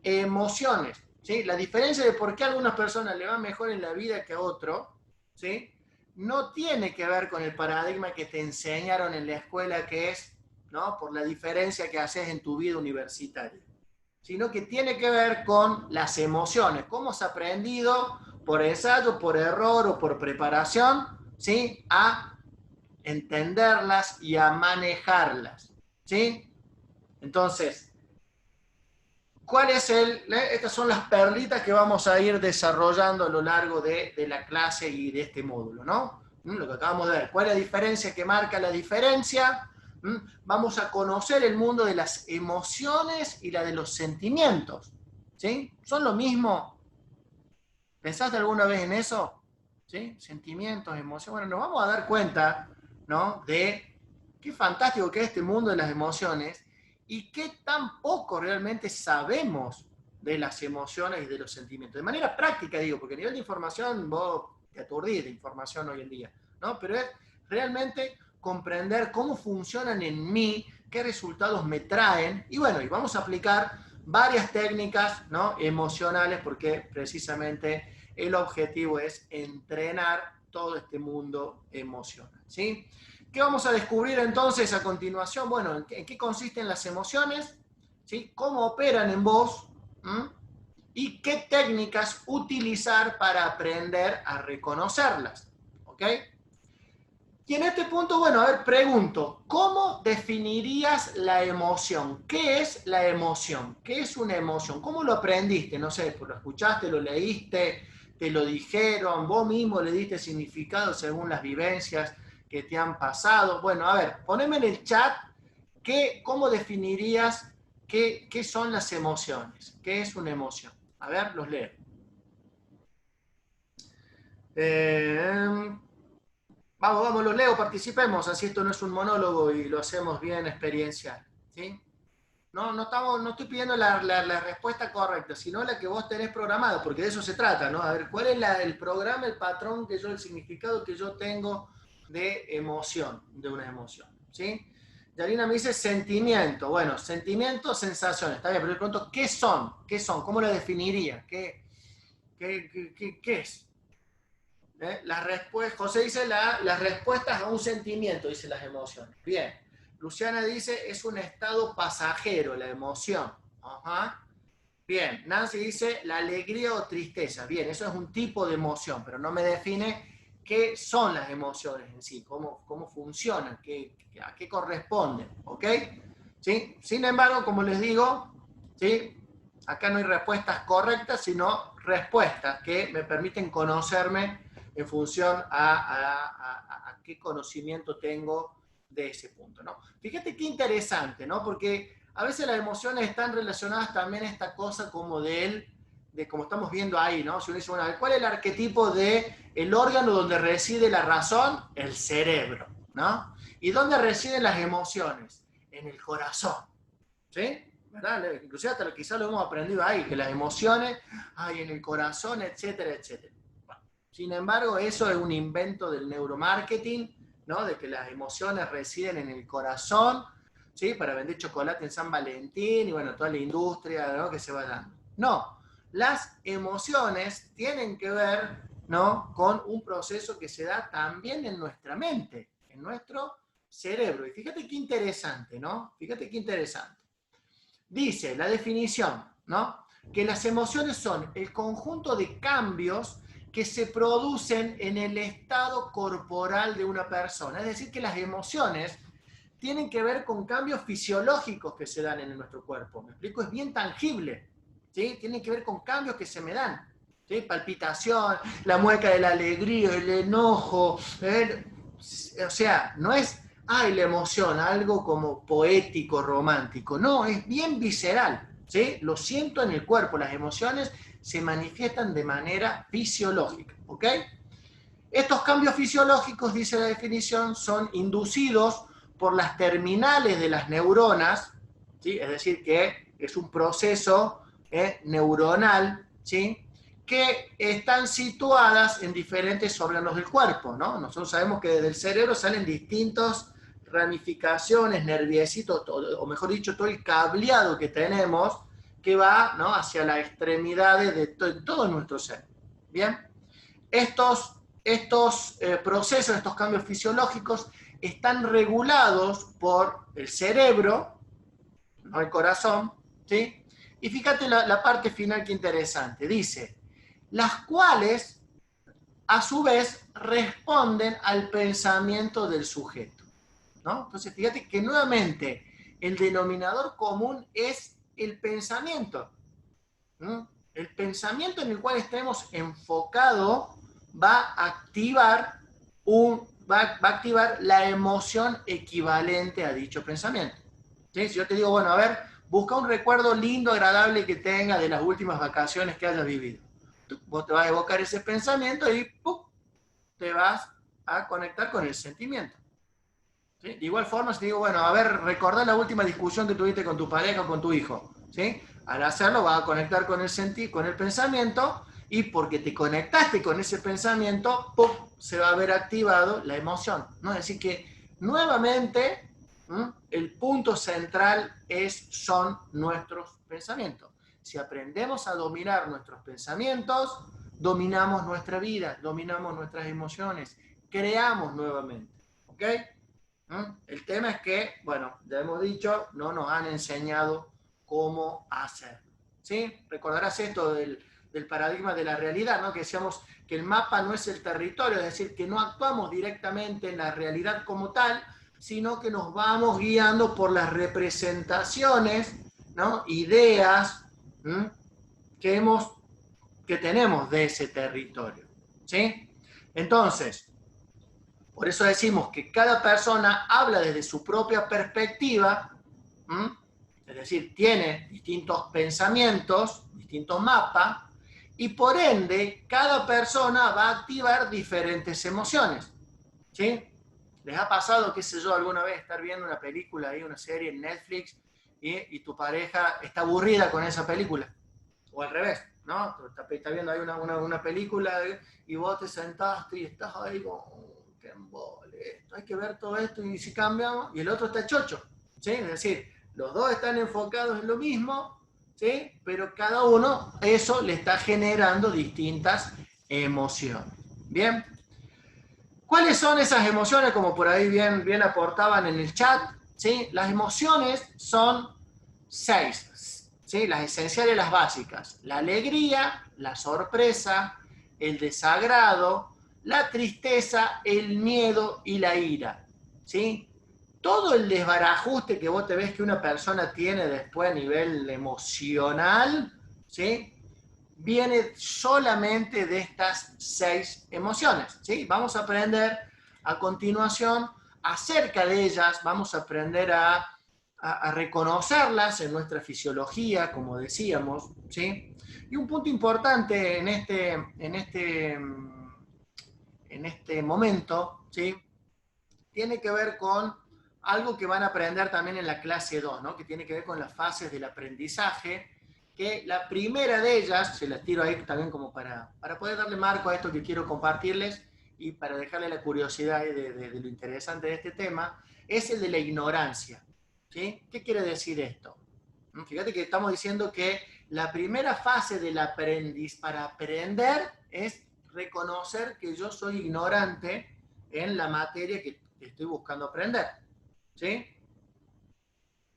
Speaker 1: emociones, ¿sí? La diferencia de por qué a algunas personas le va mejor en la vida que a otro, ¿sí? No tiene que ver con el paradigma que te enseñaron en la escuela, que es, ¿no? Por la diferencia que haces en tu vida universitaria, sino que tiene que ver con las emociones, cómo has aprendido por ensayo, por error o por preparación, ¿sí? A entenderlas y a manejarlas, ¿sí? Entonces, estas son las perlitas que vamos a ir desarrollando a lo largo de la clase y de este módulo, ¿no? Lo que acabamos de ver. ¿Cuál es la diferencia que marca la diferencia? Vamos a conocer el mundo de las emociones y la de los sentimientos, ¿sí? ¿Son lo mismo? ¿Pensaste alguna vez en eso? ¿Sí? Sentimientos, emociones. Bueno, nos vamos a dar cuenta, ¿no? De qué fantástico que es este mundo de las emociones y qué tan poco realmente sabemos de las emociones y de los sentimientos. De manera práctica, digo, porque a nivel de información vos te aturdís de información hoy en día, ¿no? Pero es realmente comprender cómo funcionan en mí, qué resultados me traen, y bueno, y vamos a aplicar varias técnicas, ¿no? Emocionales, porque precisamente el objetivo es entrenar todo este mundo emocional, ¿sí? ¿Qué vamos a descubrir entonces a continuación? Bueno, ¿en qué consisten las emociones? ¿Sí? ¿Cómo operan en vos? ¿Y qué técnicas utilizar para aprender a reconocerlas? ¿Ok? Y en este punto, bueno, a ver, pregunto, ¿cómo definirías la emoción? ¿Qué es la emoción? ¿Qué es una emoción? ¿Cómo lo aprendiste? No sé, ¿lo escuchaste, lo leíste, te lo dijeron, vos mismo le diste significado según las vivencias que te han pasado? Bueno, a ver, poneme en el chat cómo definirías qué son las emociones, qué es una emoción. A ver, los leo. Vamos, los leo, participemos, así esto no es un monólogo y lo hacemos bien experiencial, ¿sí? No estoy pidiendo la respuesta correcta, sino la que vos tenés programado, porque de eso se trata, ¿no? A ver, ¿cuál es el programa, el patrón el significado que yo tengo de emoción, de una emoción, ¿sí? Yarina me dice sentimiento. Bueno, sentimiento, sensaciones, está bien, pero le pregunto, ¿qué son? ¿Qué son? ¿Cómo lo definiría? ¿Qué es? José dice las respuestas a un sentimiento, dice las emociones. Bien. Luciana dice es un estado pasajero, la emoción. Ajá. Bien. Nancy dice la alegría o tristeza. Bien, eso es un tipo de emoción, pero no me define qué son las emociones en sí, cómo funcionan, a qué corresponden. ¿Ok? ¿Sí? Sin embargo, como les digo, ¿sí? Acá no hay respuestas correctas, sino respuestas que me permiten conocerme en función a qué conocimiento tengo de ese punto, ¿no? Fíjate qué interesante, ¿no? Porque a veces las emociones están relacionadas también a esta cosa como de como estamos viendo ahí, ¿no? Si uno dice, bueno, ¿cuál es el arquetipo del órgano donde reside la razón? El cerebro, ¿no? ¿Y dónde residen las emociones? en el corazón. ¿Sí? ¿Verdad? Inclusive hasta quizás lo hemos aprendido ahí, que las emociones hay en el corazón, etcétera, etcétera. Bueno, sin embargo, eso es un invento del neuromarketing, ¿no? De que las emociones residen en el corazón, ¿sí? Para vender chocolate en San Valentín y bueno, toda la industria, ¿no? Que se va dando. No, las emociones tienen que ver, ¿no? Con un proceso que se da también en nuestra mente, en nuestro cerebro. Y fíjate qué interesante, ¿no? Fíjate qué interesante. Dice la definición, ¿no? Que las emociones son el conjunto de cambios que se producen en el estado corporal de una persona. Es decir, que las emociones tienen que ver con cambios fisiológicos que se dan en nuestro cuerpo. ¿Me explico? Es bien tangible, ¿sí? Tienen que ver con cambios que se me dan, ¿sí? Palpitación, la mueca de la alegría, el enojo, o sea, no es la emoción, algo como poético, romántico. No, es bien visceral, ¿sí? Lo siento en el cuerpo, las emociones se manifiestan de manera fisiológica, ¿ok? Estos cambios fisiológicos, dice la definición, son inducidos por las terminales de las neuronas, ¿sí? Es decir, que es un proceso neuronal, ¿sí? Que están situadas en diferentes órganos del cuerpo, ¿no? Nosotros sabemos que desde el cerebro salen distintas ramificaciones, nerviecitos, o mejor dicho, todo el cableado que tenemos que va, ¿no? Hacia las extremidades de todo nuestro ser. Bien, estos procesos, estos cambios fisiológicos están regulados por el cerebro, no el corazón, ¿sí? Y fíjate la parte final que interesante. Dice, las cuales a su vez responden al pensamiento del sujeto, ¿no? Entonces fíjate que nuevamente el denominador común es el pensamiento, ¿no? El pensamiento en el cual estemos enfocados va a activar va a activar la emoción equivalente a dicho pensamiento. ¿Sí? Si yo te digo, bueno, a ver, busca un recuerdo lindo, agradable que tenga de las últimas vacaciones que hayas vivido. Vos te vas a evocar ese pensamiento y ¡pum!, te vas a conectar con el sentimiento. ¿Sí? De igual forma, si te digo, bueno, a ver, recordá la última discusión que tuviste con tu pareja o con tu hijo. ¿Sí? Al hacerlo, vas a conectar con el pensamiento, y porque te conectaste con ese pensamiento, ¡pum!, se va a ver activado la emoción, ¿no? Es decir, que nuevamente el punto central son nuestros pensamientos. Si aprendemos a dominar nuestros pensamientos, dominamos nuestra vida, dominamos nuestras emociones, creamos nuevamente. ¿Ok? El tema es que, bueno, ya hemos dicho, no nos han enseñado cómo hacer. ¿Sí? Recordarás esto del paradigma de la realidad, ¿no? Que decíamos que el mapa no es el territorio, es decir, que no actuamos directamente en la realidad como tal, sino que nos vamos guiando por las representaciones, ¿no? Ideas que tenemos de ese territorio. ¿Sí? Entonces, por eso decimos que cada persona habla desde su propia perspectiva, es decir, tiene distintos pensamientos, distintos mapas, y por ende cada persona va a activar diferentes emociones. ¿Sí? ¿Les ha pasado, qué sé yo, alguna vez estar viendo una película, una serie en Netflix, y tu pareja está aburrida con esa película? O al revés, ¿no? Estás viendo ahí una película y vos te sentaste y estás ahí como, qué embole, hay que ver todo esto, y si cambiamos, y el otro está chocho, ¿sí? Es decir, los dos están enfocados en lo mismo, ¿sí? Pero cada uno, eso le está generando distintas emociones. ¿Bien? ¿Cuáles son esas emociones? Como por ahí bien aportaban en el chat, ¿sí? Las emociones son 6, ¿sí? Las esenciales, las básicas: la alegría, la sorpresa, el desagrado, la tristeza, el miedo y la ira, ¿sí? Todo el desbarajuste que vos te ves que una persona tiene después a nivel emocional, ¿sí?, viene solamente de estas 6 emociones, ¿sí? Vamos a aprender a continuación acerca de ellas, vamos a aprender a reconocerlas en nuestra fisiología, como decíamos, ¿sí? Y un punto importante en este momento, ¿sí?, tiene que ver con algo que van a aprender también en la clase 2, ¿no? Que tiene que ver con las fases del aprendizaje, que la primera de ellas, se las tiro ahí también como para poder darle marco a esto que quiero compartirles y para dejarle la curiosidad de lo interesante de este tema, es el de la ignorancia. ¿Sí? ¿Qué quiere decir esto? Fíjate que estamos diciendo que la primera fase del aprendiz para aprender es reconocer que yo soy ignorante en la materia que estoy buscando aprender. ¿Sí?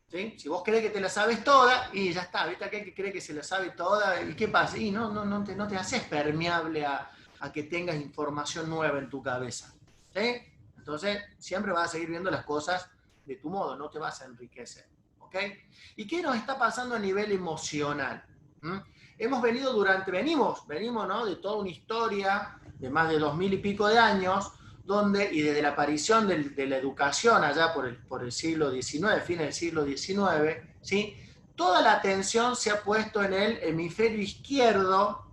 Speaker 1: ¿Sí? Si vos crees que te la sabes toda, y ya está, ¿viste? Aquel que cree que se la sabe toda, ¿y qué pasa? Y no te haces permeable a que tengas información nueva en tu cabeza. ¿Sí? Entonces, siempre vas a seguir viendo las cosas de tu modo, no te vas a enriquecer. ¿Ok? ¿Y qué nos está pasando a nivel emocional? Venimos, ¿no? De toda una historia de más de 2000 y pico de años, y desde la aparición de la educación allá por el siglo XIX, fin del siglo XIX, ¿sí? Toda la atención se ha puesto en el hemisferio izquierdo,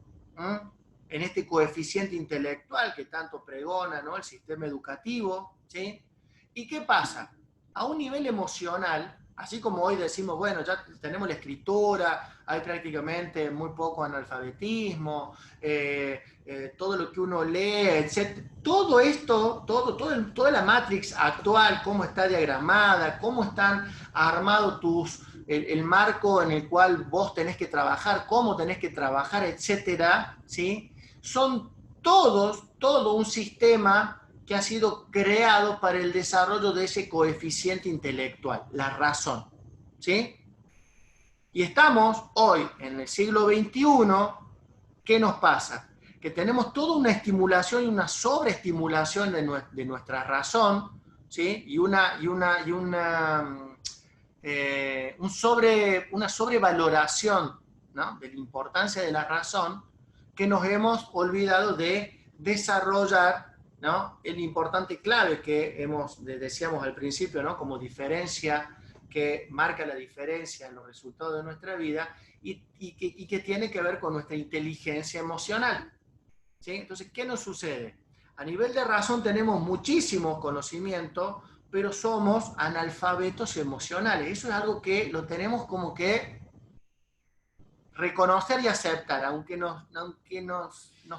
Speaker 1: en este coeficiente intelectual que tanto pregona, ¿no? El sistema educativo. ¿Sí? ¿Y qué pasa? A un nivel emocional, así como hoy decimos, bueno, ya tenemos la escritura, hay prácticamente muy poco analfabetismo, todo lo que uno lee, etc. Todo esto, toda la matrix actual, cómo está diagramada, cómo están armados el marco en el cual vos tenés que trabajar, cómo tenés que trabajar, etcétera, ¿sí? Son todo un sistema que ha sido creado para el desarrollo de ese coeficiente intelectual, la razón. ¿Sí? Y estamos hoy, en el siglo XXI, ¿qué nos pasa? Que tenemos toda una estimulación y una sobreestimulación de nuestra razón, ¿sí? Y una sobrevaloración, ¿no? De la importancia de la razón, que nos hemos olvidado de desarrollar, ¿no? El importante clave que decíamos al principio, ¿no? Como diferencia, que marca la diferencia en los resultados de nuestra vida y que tiene que ver con nuestra inteligencia emocional. ¿Sí? Entonces, ¿qué nos sucede? A nivel de razón tenemos muchísimo conocimiento, pero somos analfabetos emocionales. Eso es algo que lo tenemos como que reconocer y aceptar, aunque nos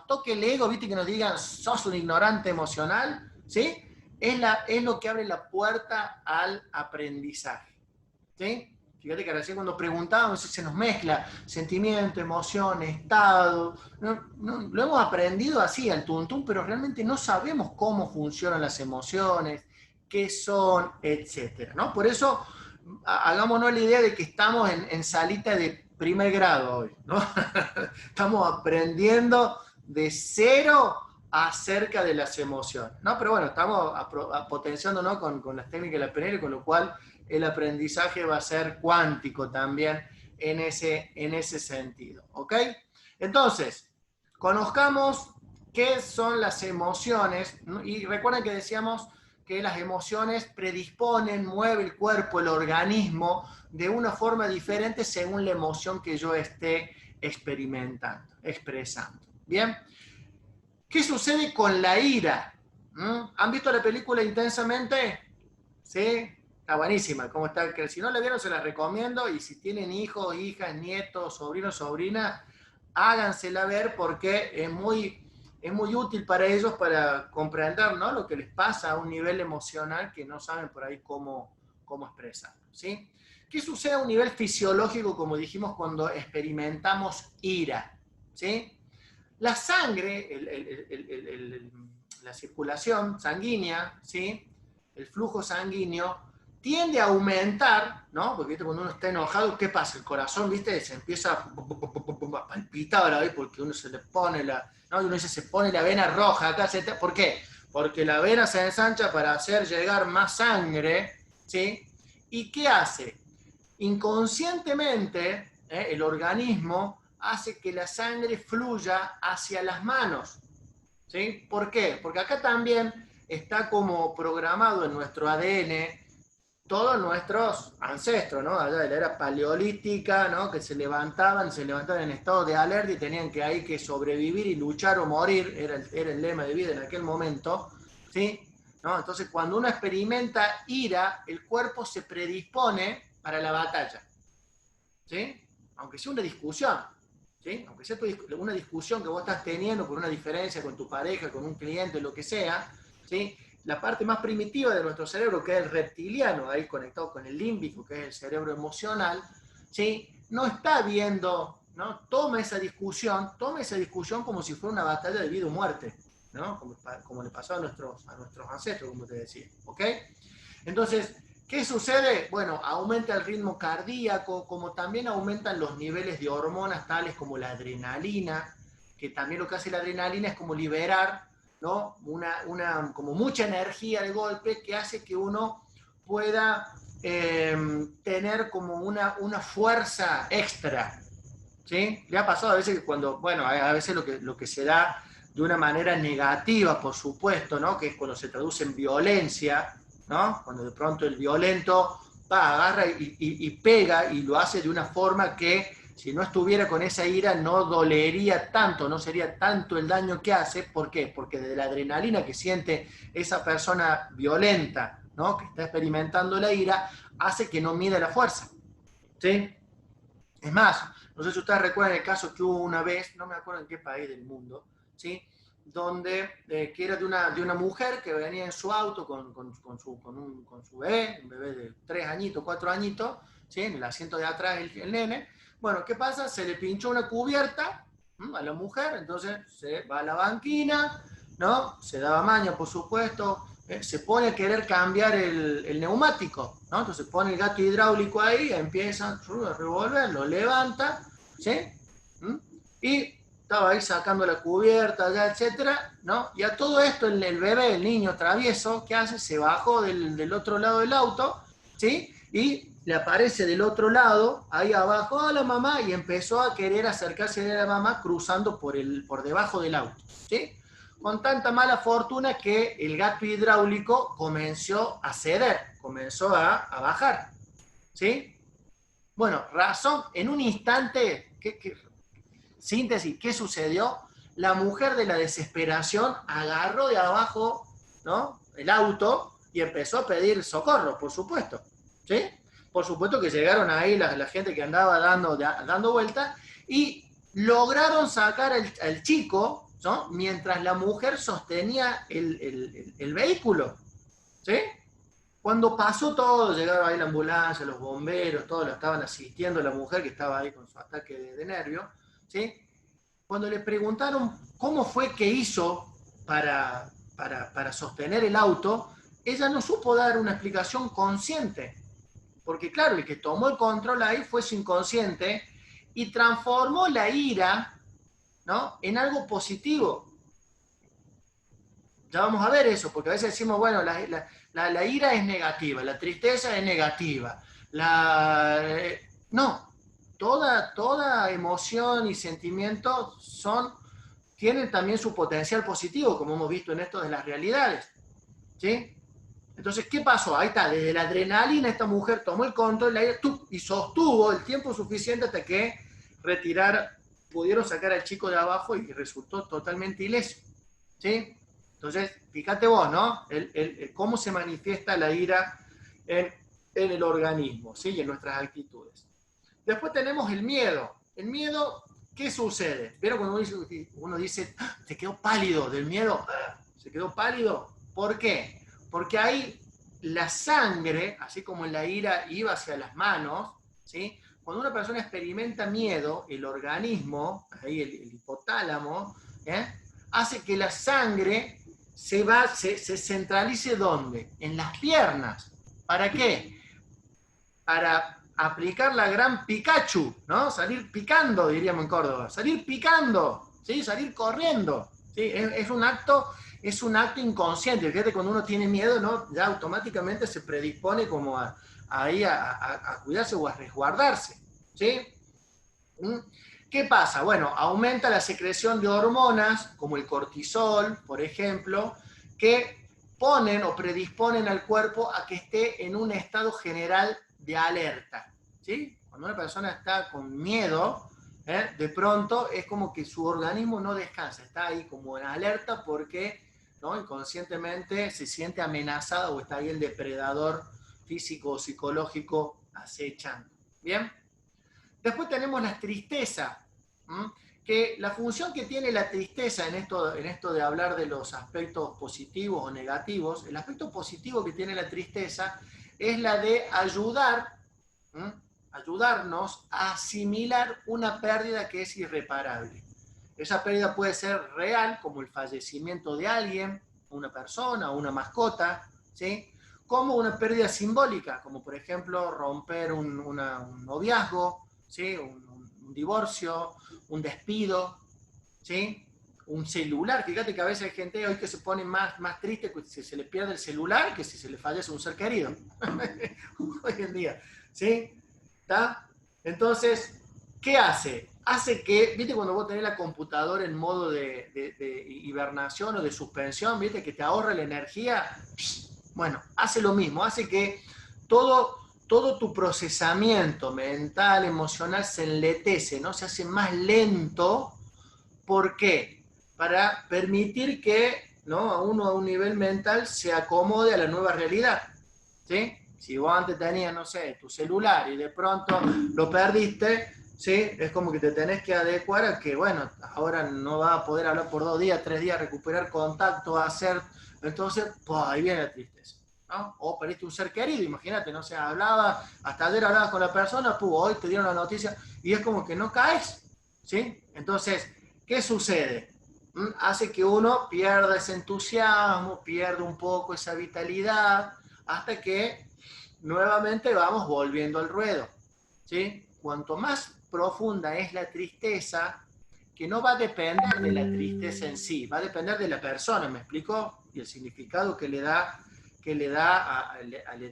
Speaker 1: toque el ego, ¿viste? Que nos digan, sos un ignorante emocional, ¿sí? Es lo que abre la puerta al aprendizaje. ¿Sí? Fíjate que recién cuando preguntábamos se nos mezcla sentimiento, emoción, estado. Lo hemos aprendido así al tuntún, pero realmente no sabemos cómo funcionan las emociones, qué son, etcétera, ¿no? Por eso hagámonos la idea de que estamos en salita de primer grado hoy, ¿no? Estamos aprendiendo de cero acerca de las emociones, ¿no? Pero bueno, estamos potenciando, ¿no? con las técnicas de la PNL, con lo cual el aprendizaje va a ser cuántico también en ese sentido, ¿ok? Entonces, conozcamos qué son las emociones, ¿no? Y recuerden que decíamos que las emociones predisponen, mueve el cuerpo, el organismo, de una forma diferente según la emoción que yo esté experimentando, expresando. ¿Bien? ¿Qué sucede con la ira? ¿Han visto la película Intensamente? ¿Sí? Está buenísima. ¿Cómo está? Si no la vieron, se la recomiendo. Y si tienen hijos, hijas, nietos, sobrinos, sobrinas, hágansela ver porque es muy útil para ellos para comprender, ¿no? Lo que les pasa a un nivel emocional que no saben por ahí cómo expresar. ¿Sí? ¿Qué sucede a un nivel fisiológico, como dijimos, cuando experimentamos ira? ¿Sí? La sangre, la circulación sanguínea, ¿sí? El flujo sanguíneo tiende a aumentar, ¿no? Porque ¿viste? Cuando uno está enojado, ¿qué pasa? El corazón, ¿viste? Se empieza a palpitar, ¿verdad? Porque uno se le pone ¿no? Uno dice, se pone la vena roja acá. ¿Por qué? Porque la vena se ensancha para hacer llegar más sangre, ¿sí? ¿Y qué hace? Inconscientemente, el organismo hace que la sangre fluya hacia las manos. ¿Sí? ¿Por qué? Porque acá también está como programado en nuestro ADN todos nuestros ancestros, ¿no? Allá de la era paleolítica, ¿no? Que se levantaban en estado de alerta y tenían que sobrevivir y luchar o morir, era el lema de vida en aquel momento, ¿sí? ¿no? Entonces, cuando uno experimenta ira, el cuerpo se predispone para la batalla, ¿sí? Aunque sea una discusión, ¿sí? Aunque sea una discusión que vos estás teniendo por una diferencia con tu pareja, con un cliente, lo que sea, ¿sí? La parte más primitiva de nuestro cerebro, que es el reptiliano, ahí conectado con el límbico, que es el cerebro emocional, ¿sí? No está viendo, ¿no? Toma esa discusión como si fuera una batalla de vida o muerte, ¿no? Como le pasó a nuestros ancestros, como te decía, ¿ok? Entonces, ¿qué sucede? Bueno, aumenta el ritmo cardíaco, como también aumentan los niveles de hormonas tales como la adrenalina, que también lo que hace la adrenalina es como liberar, ¿no? Como mucha energía de golpe que hace que uno pueda tener como una fuerza extra, ¿sí? Le ha pasado a veces que cuando, bueno, a veces lo que se da de una manera negativa, por supuesto, ¿no? Que es cuando se traduce en violencia, ¿no? Cuando de pronto el violento va, agarra y pega y lo hace de una forma que si no estuviera con esa ira no dolería tanto, no sería tanto el daño que hace. ¿Por qué? Porque de la adrenalina que siente esa persona violenta, ¿no? Que está experimentando la ira, hace que no mida la fuerza, ¿sí? Es más, no sé si ustedes recuerdan el caso que hubo una vez, no me acuerdo en qué país del mundo, ¿sí? Donde, que era de una mujer que venía en su auto con su bebé, un bebé de 3 añitos, 4 añitos, ¿sí? En el asiento de atrás el nene. Bueno, ¿qué pasa? Se le pinchó una cubierta a la mujer, entonces se va a la banquina, ¿no? Se daba maña, por supuesto, se pone a querer cambiar el neumático, ¿no? Entonces pone el gato hidráulico ahí, empieza a revolver, lo levanta, ¿sí? Y estaba ahí sacando la cubierta, ya, etcétera, ¿no? Y a todo esto el bebé, el niño travieso, ¿qué hace? Se bajó del otro lado del auto, ¿sí? Y le aparece del otro lado, ahí abajo, a la mamá, y empezó a querer acercarse a la mamá cruzando por debajo del auto, ¿sí? Con tanta mala fortuna que el gato hidráulico comenzó a ceder, comenzó a bajar, ¿sí? Bueno, razón, en un instante, síntesis, ¿qué sucedió? La mujer de la desesperación agarró de abajo, ¿no? El auto y empezó a pedir socorro, por supuesto, ¿sí? Por supuesto que llegaron ahí la gente que andaba dando vueltas y lograron sacar al chico, ¿no? Mientras la mujer sostenía el vehículo, ¿sí? Cuando pasó todo, llegaron ahí la ambulancia, los bomberos, todos lo estaban asistiendo a la mujer que estaba ahí con su ataque de nervio, ¿sí? Cuando le preguntaron cómo fue que hizo para sostener el auto, ella no supo dar una explicación consciente, porque claro, el que tomó el control ahí fue su inconsciente y transformó la ira, ¿no? En algo positivo. Ya vamos a ver eso, porque a veces decimos, bueno, la ira es negativa, la tristeza es negativa. No, toda emoción y sentimiento tienen también su potencial positivo, como hemos visto en esto de las realidades, ¿sí? Entonces, ¿qué pasó? Ahí está, desde la adrenalina esta mujer tomó el control y sostuvo el tiempo suficiente hasta que pudieron sacar al chico de abajo y resultó totalmente ileso, ¿sí? Entonces, fíjate vos, ¿no? Cómo se manifiesta la ira en el organismo, ¿sí? Y en nuestras actitudes. Después tenemos el miedo. El miedo, ¿qué sucede? Pero cuando uno dice, se quedó pálido del miedo, se quedó pálido. ¿Por qué? Porque ahí la sangre, así como en la ira iba hacia las manos, ¿sí? Cuando una persona experimenta miedo, el organismo, ahí el hipotálamo, hace que la sangre se centralice ¿dónde? En las piernas. ¿Para qué? Para aplicar la gran Pikachu, ¿no? Salir picando, diríamos en Córdoba. Salir picando, ¿sí? Salir corriendo. ¿Sí? Es un acto inconsciente. Fíjate, cuando uno tiene miedo, ¿no? Ya automáticamente se predispone como a cuidarse o a resguardarse, ¿sí? ¿Qué pasa? Bueno, aumenta la secreción de hormonas, como el cortisol, por ejemplo, que ponen o predisponen al cuerpo a que esté en un estado general de alerta, ¿sí? Cuando una persona está con miedo, de pronto es como que su organismo no descansa, está ahí como en alerta porque ¿no? Inconscientemente se siente amenazada o está ahí el depredador físico o psicológico acechando. ¿Bien? Después tenemos la tristeza, ¿m? Que la función que tiene la tristeza en esto de hablar de los aspectos positivos o negativos, el aspecto positivo que tiene la tristeza es la de ayudarnos a asimilar una pérdida que es irreparable. Esa pérdida puede ser real, como el fallecimiento de alguien, una persona o una mascota, ¿sí? Como una pérdida simbólica, como por ejemplo romper un noviazgo, ¿sí? Un divorcio, un despido, ¿sí? Un celular. Fíjate que a veces hay gente hoy que se pone más triste si se le pierde el celular que si se le fallece un ser querido. Hoy en día, ¿sí? ¿Está? Entonces, ¿qué hace? Hace que, viste, cuando vos tenés la computadora en modo de hibernación o de suspensión, viste, que te ahorra la energía. Bueno, hace lo mismo, hace que todo tu procesamiento mental, emocional se enletece, ¿no? Se hace más lento. ¿Por qué? Para permitir que, ¿no? A uno a un nivel mental se acomode a la nueva realidad, ¿sí? Si vos antes tenías, no sé, tu celular y de pronto lo perdiste, ¿sí? Es como que te tenés que adecuar a que, bueno, ahora no vas a poder hablar por 2 días, 3 días, recuperar contacto, hacer, entonces, pues ahí viene la tristeza, ¿no? O perdiste un ser querido, imagínate, no sé, hasta ayer hablabas con la persona, hoy te dieron la noticia y es como que no caes, ¿sí? Entonces, ¿qué sucede? Hace que uno pierda ese entusiasmo, pierda un poco esa vitalidad, hasta que nuevamente vamos volviendo al ruedo, ¿sí? Cuanto más profunda es la tristeza, que no va a depender de la tristeza en sí, va a depender de la persona, ¿me explico? Y el significado que le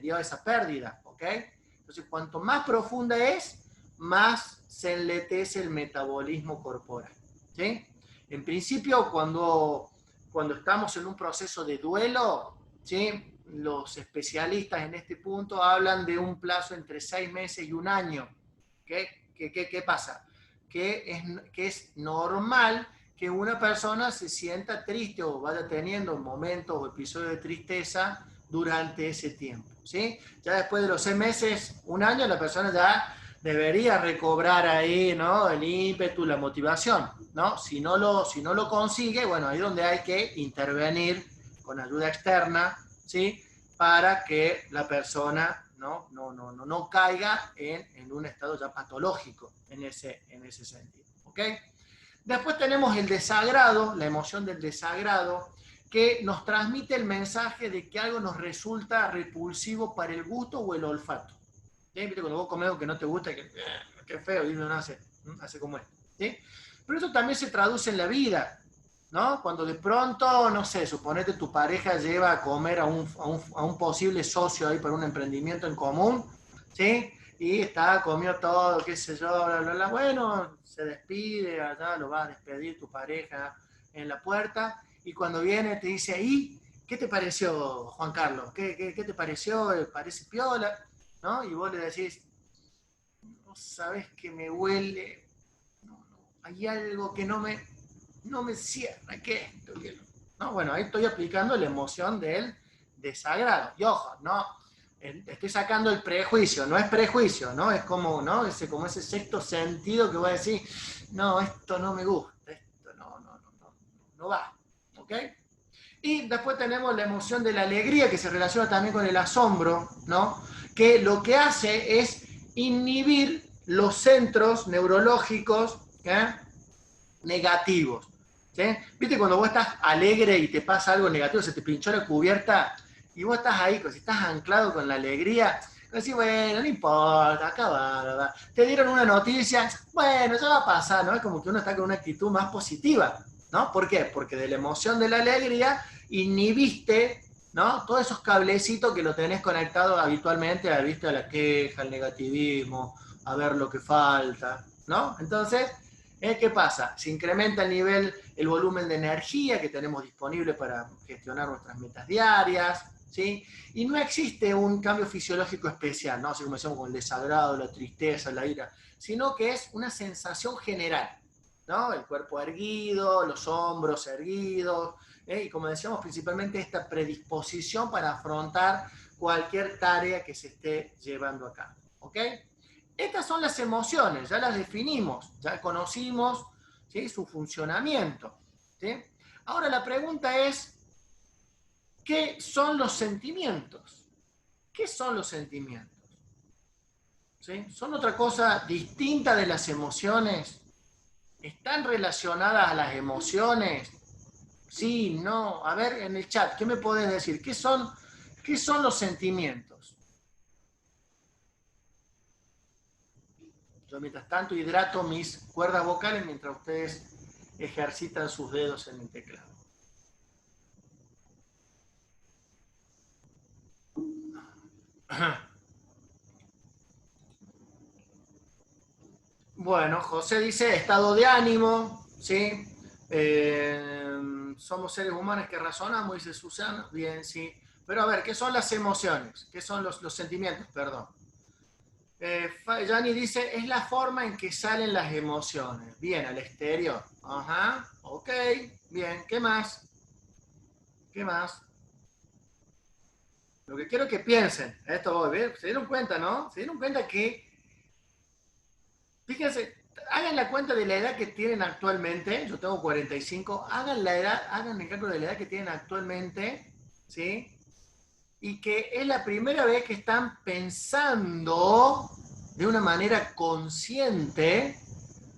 Speaker 1: dio a esa pérdida, ¿ok? Entonces, cuanto más profunda es, más se enletece el metabolismo corporal, ¿sí? En principio, cuando estamos en un proceso de duelo, ¿sí? Los especialistas en este punto hablan de un plazo entre 6 meses y un año. ¿Qué pasa? Que es normal que una persona se sienta triste o vaya teniendo momentos o episodios de tristeza durante ese tiempo, ¿sí? Ya después de los 6 meses, un año, la persona ya debería recobrar ahí, ¿no? El ímpetu, la motivación, ¿no? Si no lo consigue, bueno, ahí es donde hay que intervenir con ayuda externa, ¿sí? Para que la persona no caiga en un estado ya patológico en ese sentido, ¿ok? Después tenemos el desagrado, la emoción del desagrado, que nos transmite el mensaje de que algo nos resulta repulsivo para el gusto o el olfato. ¿Sí? ¿Viste? Cuando vos comes algo que no te gusta, que feo, y uno hace como es. ¿Sí? Pero eso también se traduce en la vida, ¿no? Cuando de pronto, no sé, suponete tu pareja lleva a comer a un posible socio ahí para un emprendimiento en común, ¿sí? Y está, comió todo, qué sé yo, bla, bla, bla. Bueno, se despide, allá lo va a despedir tu pareja en la puerta, y cuando viene te dice, ¿y qué te pareció, Juan Carlos? ¿Qué te pareció? ¿Parece piola? ¿No? Y vos le decís, no sabes que me huele, hay algo que no me cierra, que esto, que lo... No, bueno, ahí estoy aplicando la emoción del desagrado. Y ojo, no, estoy sacando el prejuicio, no es prejuicio, ¿no? Es como, ¿no? Como ese sexto sentido que voy a decir, no, esto no me gusta, esto no va, ¿ok? Y después tenemos la emoción de la alegría, que se relaciona también con el asombro, ¿no? Que lo que hace es inhibir los centros neurológicos, ¿eh? Negativos. ¿Sí? ¿Viste cuando vos estás alegre y te pasa algo negativo, se te pinchó la cubierta y vos estás ahí, si estás anclado con la alegría, decís, bueno, no importa, acá va, ¿verdad? Te dieron una noticia, bueno, ya va a pasar, ¿no? Es como que uno está con una actitud más positiva, ¿no? ¿Por qué? Porque de la emoción de la alegría inhibiste, ¿no? Todos esos cablecitos que lo tenés conectado habitualmente, ¿viste? A la queja, al negativismo, a ver lo que falta, ¿no? Entonces, ¿qué pasa? Se incrementa el volumen de energía que tenemos disponible para gestionar nuestras metas diarias, ¿sí? Y no existe un cambio fisiológico especial, ¿no? Así como decimos con el desagrado, la tristeza, la ira, sino que es una sensación general, ¿no? El cuerpo erguido, los hombros erguidos, Y como decíamos, principalmente esta predisposición para afrontar cualquier tarea que se esté llevando a cabo. ¿Ok? Estas son las emociones, ya las definimos, ya conocimos, ¿sí?, su funcionamiento. ¿Sí? Ahora la pregunta es, ¿qué son los sentimientos? ¿Qué son los sentimientos? ¿Sí? ¿Son otra cosa distinta de las emociones? ¿Están relacionadas a las emociones? Sí, no. A ver, en el chat, ¿qué me podés decir? ¿Qué son los sentimientos? Yo mientras tanto hidrato mis cuerdas vocales mientras ustedes ejercitan sus dedos en el teclado. Bueno, José dice estado de ánimo, ¿sí? Somos seres humanos que razonamos, dice Susana. Bien, sí. Pero a ver, ¿qué son las emociones? ¿Qué son los sentimientos? Perdón. Yani dice, es la forma en que salen las emociones. Bien, al exterior. Ajá, ok, bien. ¿Qué más? ¿Qué más? Lo que quiero es que piensen. Esto voy, ¿ver? Se dieron cuenta, ¿no? Se dieron cuenta que, fíjense, hagan la cuenta de la edad que tienen actualmente. Yo tengo 45. Hagan el cálculo de la edad que tienen actualmente, ¿sí? Y que es la primera vez que están pensando de una manera consciente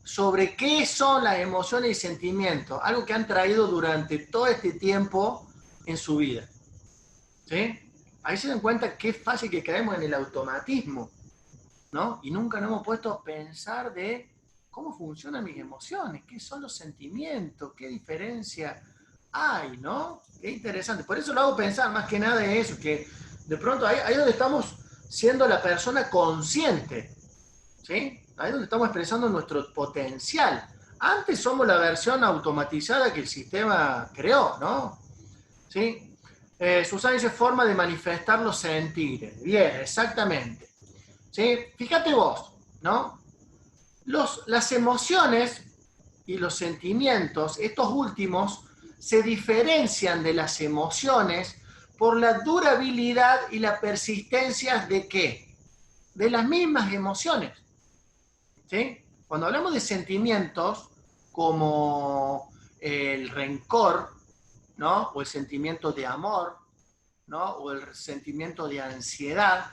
Speaker 1: sobre qué son las emociones y sentimientos, algo que han traído durante todo este tiempo en su vida. ¿Sí? Ahí se dan cuenta qué fácil que caemos en el automatismo, ¿no? Y nunca nos hemos puesto a pensar de cómo funcionan mis emociones, qué son los sentimientos, qué diferencia hay, ¿no? Qué interesante. Por eso lo hago pensar más que nada en eso, que de pronto ahí donde estamos siendo la persona consciente, ¿sí? Ahí es donde estamos expresando nuestro potencial. Antes somos la versión automatizada que el sistema creó, ¿no? ¿Sí? Susana dice forma de manifestar los sentires. Bien, exactamente. ¿Sí? Fíjate vos, ¿no? Las emociones y los sentimientos, estos últimos, se diferencian de las emociones por la durabilidad y la persistencia de ¿qué? De las mismas emociones. ¿Sí? Cuando hablamos de sentimientos como el rencor, ¿no? O el sentimiento de amor, ¿no? O el sentimiento de ansiedad,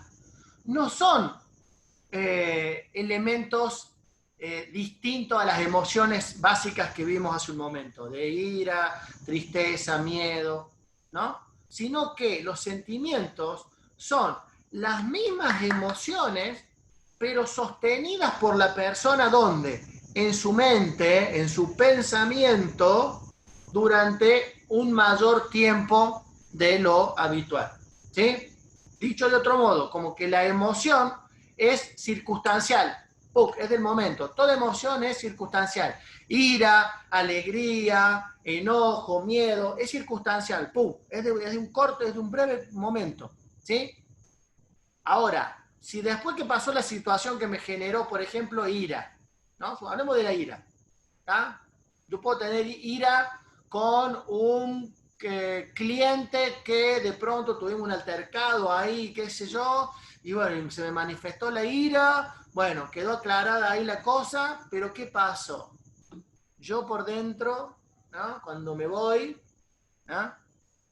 Speaker 1: no son elementos distintos a las emociones básicas que vimos hace un momento, de ira, tristeza, miedo, ¿no? Sino que los sentimientos son las mismas emociones, pero sostenidas por la persona, ¿dónde? En su mente, en su pensamiento, durante un mayor tiempo de lo habitual. ¿Sí? Dicho de otro modo, como que la emoción es circunstancial, es del momento. Toda emoción es circunstancial. Ira, alegría, enojo, miedo, es circunstancial, es de un corto, es de un breve momento. ¿Sí? Ahora, si después que pasó la situación que me generó, por ejemplo, ira, ¿no? Hablemos de la ira. ¿Tá? Yo puedo tener ira con un cliente que de pronto tuvimos un altercado ahí, qué sé yo, y bueno, se me manifestó la ira, bueno, quedó aclarada ahí la cosa, pero ¿qué pasó? Yo por dentro, ¿no? Cuando me voy, ¿no?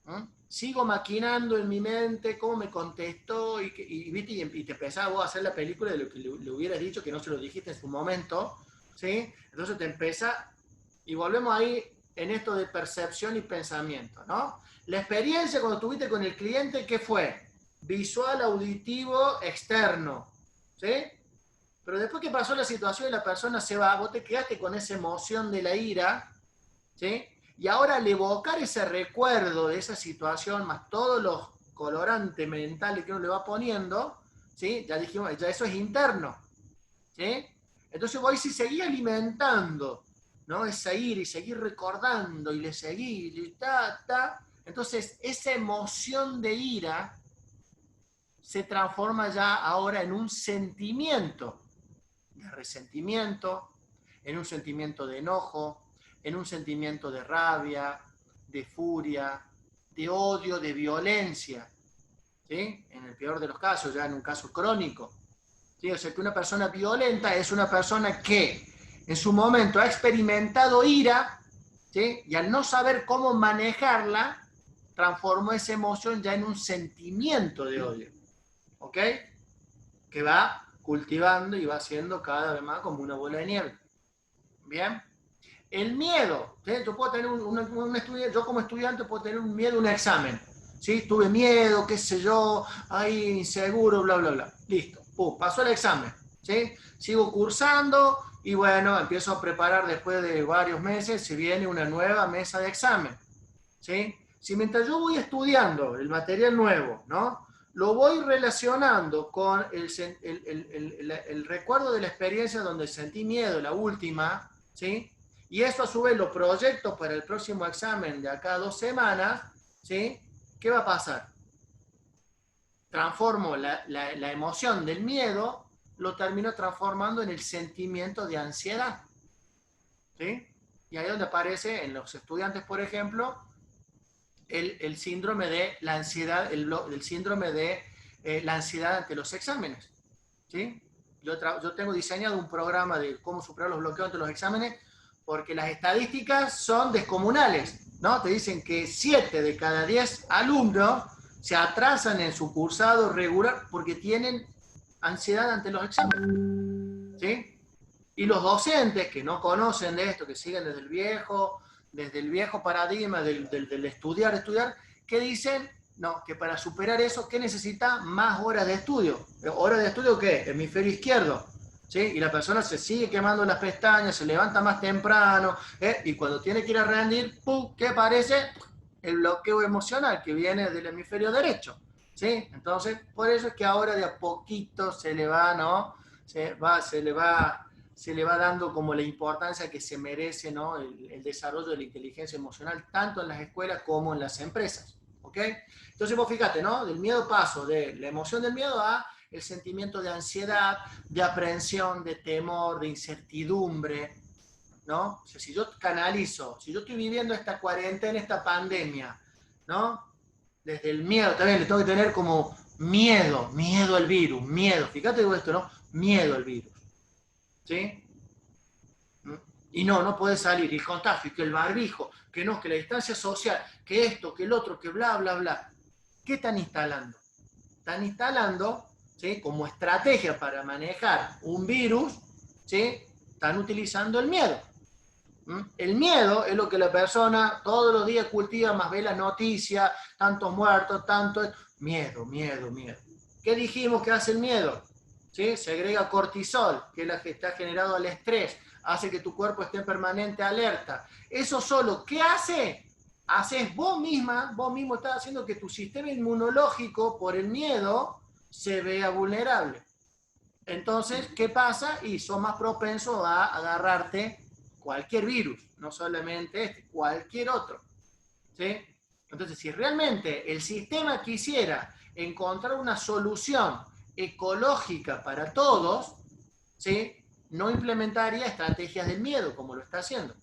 Speaker 1: ¿Mm? Sigo maquinando en mi mente cómo me contestó y te empezás vos a hacer la película de lo que le hubieras dicho, que no se lo dijiste en su momento, ¿sí? Entonces te empieza, y volvemos ahí en esto de percepción y pensamiento, ¿no? La experiencia cuando estuviste con el cliente, ¿qué fue? Visual, auditivo, externo, ¿sí? Pero después que pasó la situación y la persona se va, vos te quedaste con esa emoción de la ira, ¿sí? Y ahora al evocar ese recuerdo de esa situación, más todos los colorantes mentales que uno le va poniendo, ¿sí? Ya dijimos, ya eso es interno, ¿sí? Entonces vos si seguís alimentando, ¿no? Esa ira y seguís recordando y le seguís, y entonces esa emoción de ira se transforma ya ahora en un sentimiento de resentimiento, en un sentimiento de enojo, en un sentimiento de rabia, de furia, de odio, de violencia, ¿sí? En el peor de los casos, ya en un caso crónico. ¿Sí? O sea, que una persona violenta es una persona que en su momento ha experimentado ira, ¿sí? Y al no saber cómo manejarla, transformó esa emoción ya en un sentimiento de odio, ¿ok? Que va cultivando y va haciendo cada vez más como una bola de nieve. ¿Bien? El miedo, ¿sí? Yo puedo tener yo como estudiante puedo tener un miedo a un examen, ¿sí? Tuve miedo, qué sé yo, ahí inseguro, bla, bla, bla. Listo, pasó el examen, ¿sí? Sigo cursando y bueno, empiezo a preparar después de varios meses, se viene una nueva mesa de examen, ¿sí? Si mientras yo voy estudiando el material nuevo, ¿no? Lo voy relacionando con el recuerdo de la experiencia donde sentí miedo, la última, ¿sí? Y esto a su vez lo proyecto para el próximo examen de acá a 2 semanas, ¿sí? ¿Qué va a pasar? Transformo la emoción del miedo, lo termino transformando en el sentimiento de ansiedad, ¿sí? Y ahí es donde aparece en los estudiantes, por ejemplo, el síndrome de la ansiedad, el síndrome de la ansiedad ante los exámenes, ¿sí? Yo tengo diseñado un programa de cómo superar los bloqueos ante los exámenes porque las estadísticas son descomunales, ¿no? Te dicen que 7 de cada 10 alumnos se atrasan en su cursado regular porque tienen ansiedad ante los exámenes, ¿sí? Y los docentes que no conocen de esto, que siguen desde el viejo paradigma del estudiar, que dicen, no, que para superar eso, ¿qué necesita? Más horas de estudio. ¿Horas de estudio qué? Hemisferio izquierdo. ¿Sí? Y la persona se sigue quemando las pestañas, se levanta más temprano, y cuando tiene que ir a rendir, ¡pum!, ¿qué aparece? El bloqueo emocional que viene del hemisferio derecho. ¿Sí? Entonces, por eso es que ahora de a poquito se le va, ¿no? Se le va dando como la importancia que se merece, ¿no? El desarrollo de la inteligencia emocional, tanto en las escuelas como en las empresas. ¿Ok? Entonces vos fíjate, ¿no? Del miedo paso de la emoción del miedo a el sentimiento de ansiedad, de aprehensión, de temor, de incertidumbre, ¿no? O sea, si yo canalizo, si yo estoy viviendo esta cuarentena, esta pandemia, ¿no? Desde el miedo, también le tengo que tener como miedo al virus, miedo. Fíjate esto, ¿no? Miedo al virus. ¿Sí? Y no puede salir. Y el contagio, que el barbijo, que no, que la distancia social, que esto, que el otro, que bla, bla, bla. ¿Qué están instalando? Están instalando, ¿sí?, como estrategia para manejar un virus, ¿sí?, están utilizando el miedo. El miedo es lo que la persona todos los días cultiva, más ve las noticias, tantos muertos, miedo, miedo, miedo. ¿Qué dijimos que hace el miedo? ¿Sí? Segrega cortisol, que es la que está generado al estrés, hace que tu cuerpo esté en permanente alerta. Eso solo, ¿qué hace? Haces vos mismo estás haciendo que tu sistema inmunológico, por el miedo, se vea vulnerable. Entonces, ¿qué pasa? Y son más propensos a agarrarte cualquier virus, no solamente este, cualquier otro. ¿Sí? Entonces, si realmente el sistema quisiera encontrar una solución ecológica para todos, ¿sí?, no implementaría estrategias del miedo como lo está haciendo.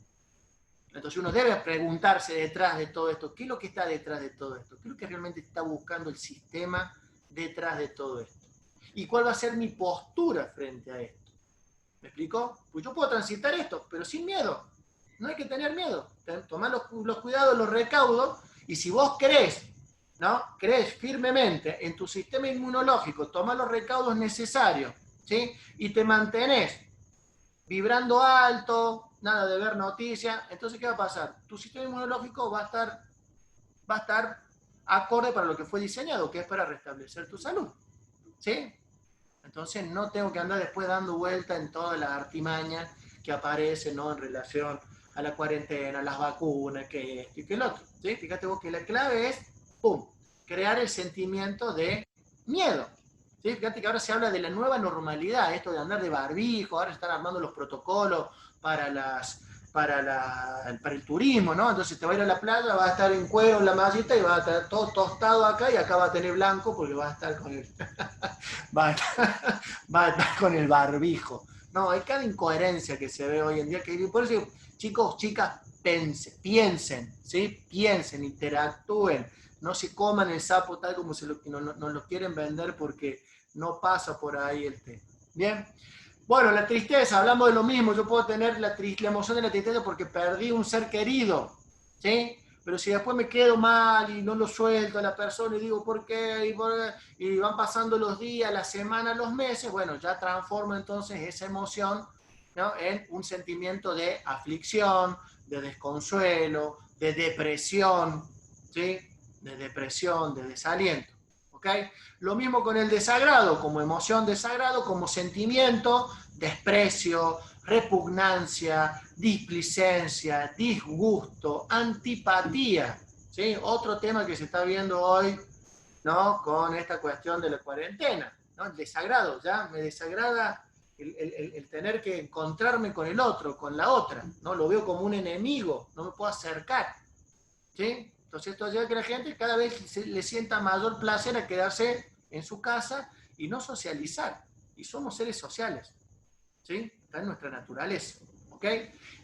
Speaker 1: Entonces uno debe preguntarse detrás de todo esto, ¿qué es lo que está detrás de todo esto? ¿Qué es lo que realmente está buscando el sistema detrás de todo esto? ¿Y cuál va a ser mi postura frente a esto? ¿Me explico? Pues yo puedo transitar esto, pero sin miedo. No hay que tener miedo. Tomar los cuidados, los recaudos, y si vos crees, ¿no?, crees firmemente en tu sistema inmunológico, tomar los recaudos necesarios, ¿sí?, y te mantenés vibrando alto, nada de ver noticias, entonces ¿qué va a pasar? Tu sistema inmunológico va a estar acorde para lo que fue diseñado, que es para restablecer tu salud. ¿Sí? Entonces no tengo que andar después dando vuelta en todas las artimañas que aparecen, ¿no?, en relación a la cuarentena, las vacunas, que esto y que el otro. ¿Sí? Fíjate vos que la clave es, ¡pum!, crear el sentimiento de miedo. ¿Sí? Fíjate que ahora se habla de la nueva normalidad, esto de andar de barbijo, ahora están armando los protocolos para el turismo, ¿no? Entonces te va a ir a la playa, va a estar en cuero en la mallita y va a estar todo tostado acá y acá va a tener blanco porque va a estar con el, va a estar con el barbijo. No, hay cada incoherencia que se ve hoy en día. Que, por eso, chicos, chicas, piensen, ¿sí? Piensen, interactúen, no se coman el sapo tal como nos lo quieren vender porque no pasa por ahí el tema. Bien. Bueno, la tristeza, hablamos de lo mismo, yo puedo tener la emoción de la tristeza porque perdí un ser querido, ¿sí? Pero si después me quedo mal y no lo suelto a la persona y digo, ¿por qué? Y van pasando los días, las semanas, los meses, bueno, ya transformo entonces esa emoción, ¿no?, en un sentimiento de aflicción, de desconsuelo, de depresión, ¿sí? De depresión, de desaliento. ¿Ok? Lo mismo con el desagrado, como emoción desagrado, como sentimiento, desprecio, repugnancia, displicencia, disgusto, antipatía. ¿Sí? Otro tema que se está viendo hoy, ¿no?, con esta cuestión de la cuarentena, ¿no? El desagrado, ya me desagrada el tener que encontrarme con el otro, con la otra, ¿no? Lo veo como un enemigo, no me puedo acercar, ¿sí? Entonces esto lleva a que la gente cada vez le sienta mayor placer a quedarse en su casa y no socializar. Y somos seres sociales, ¿sí? Está en nuestra naturaleza, ¿ok?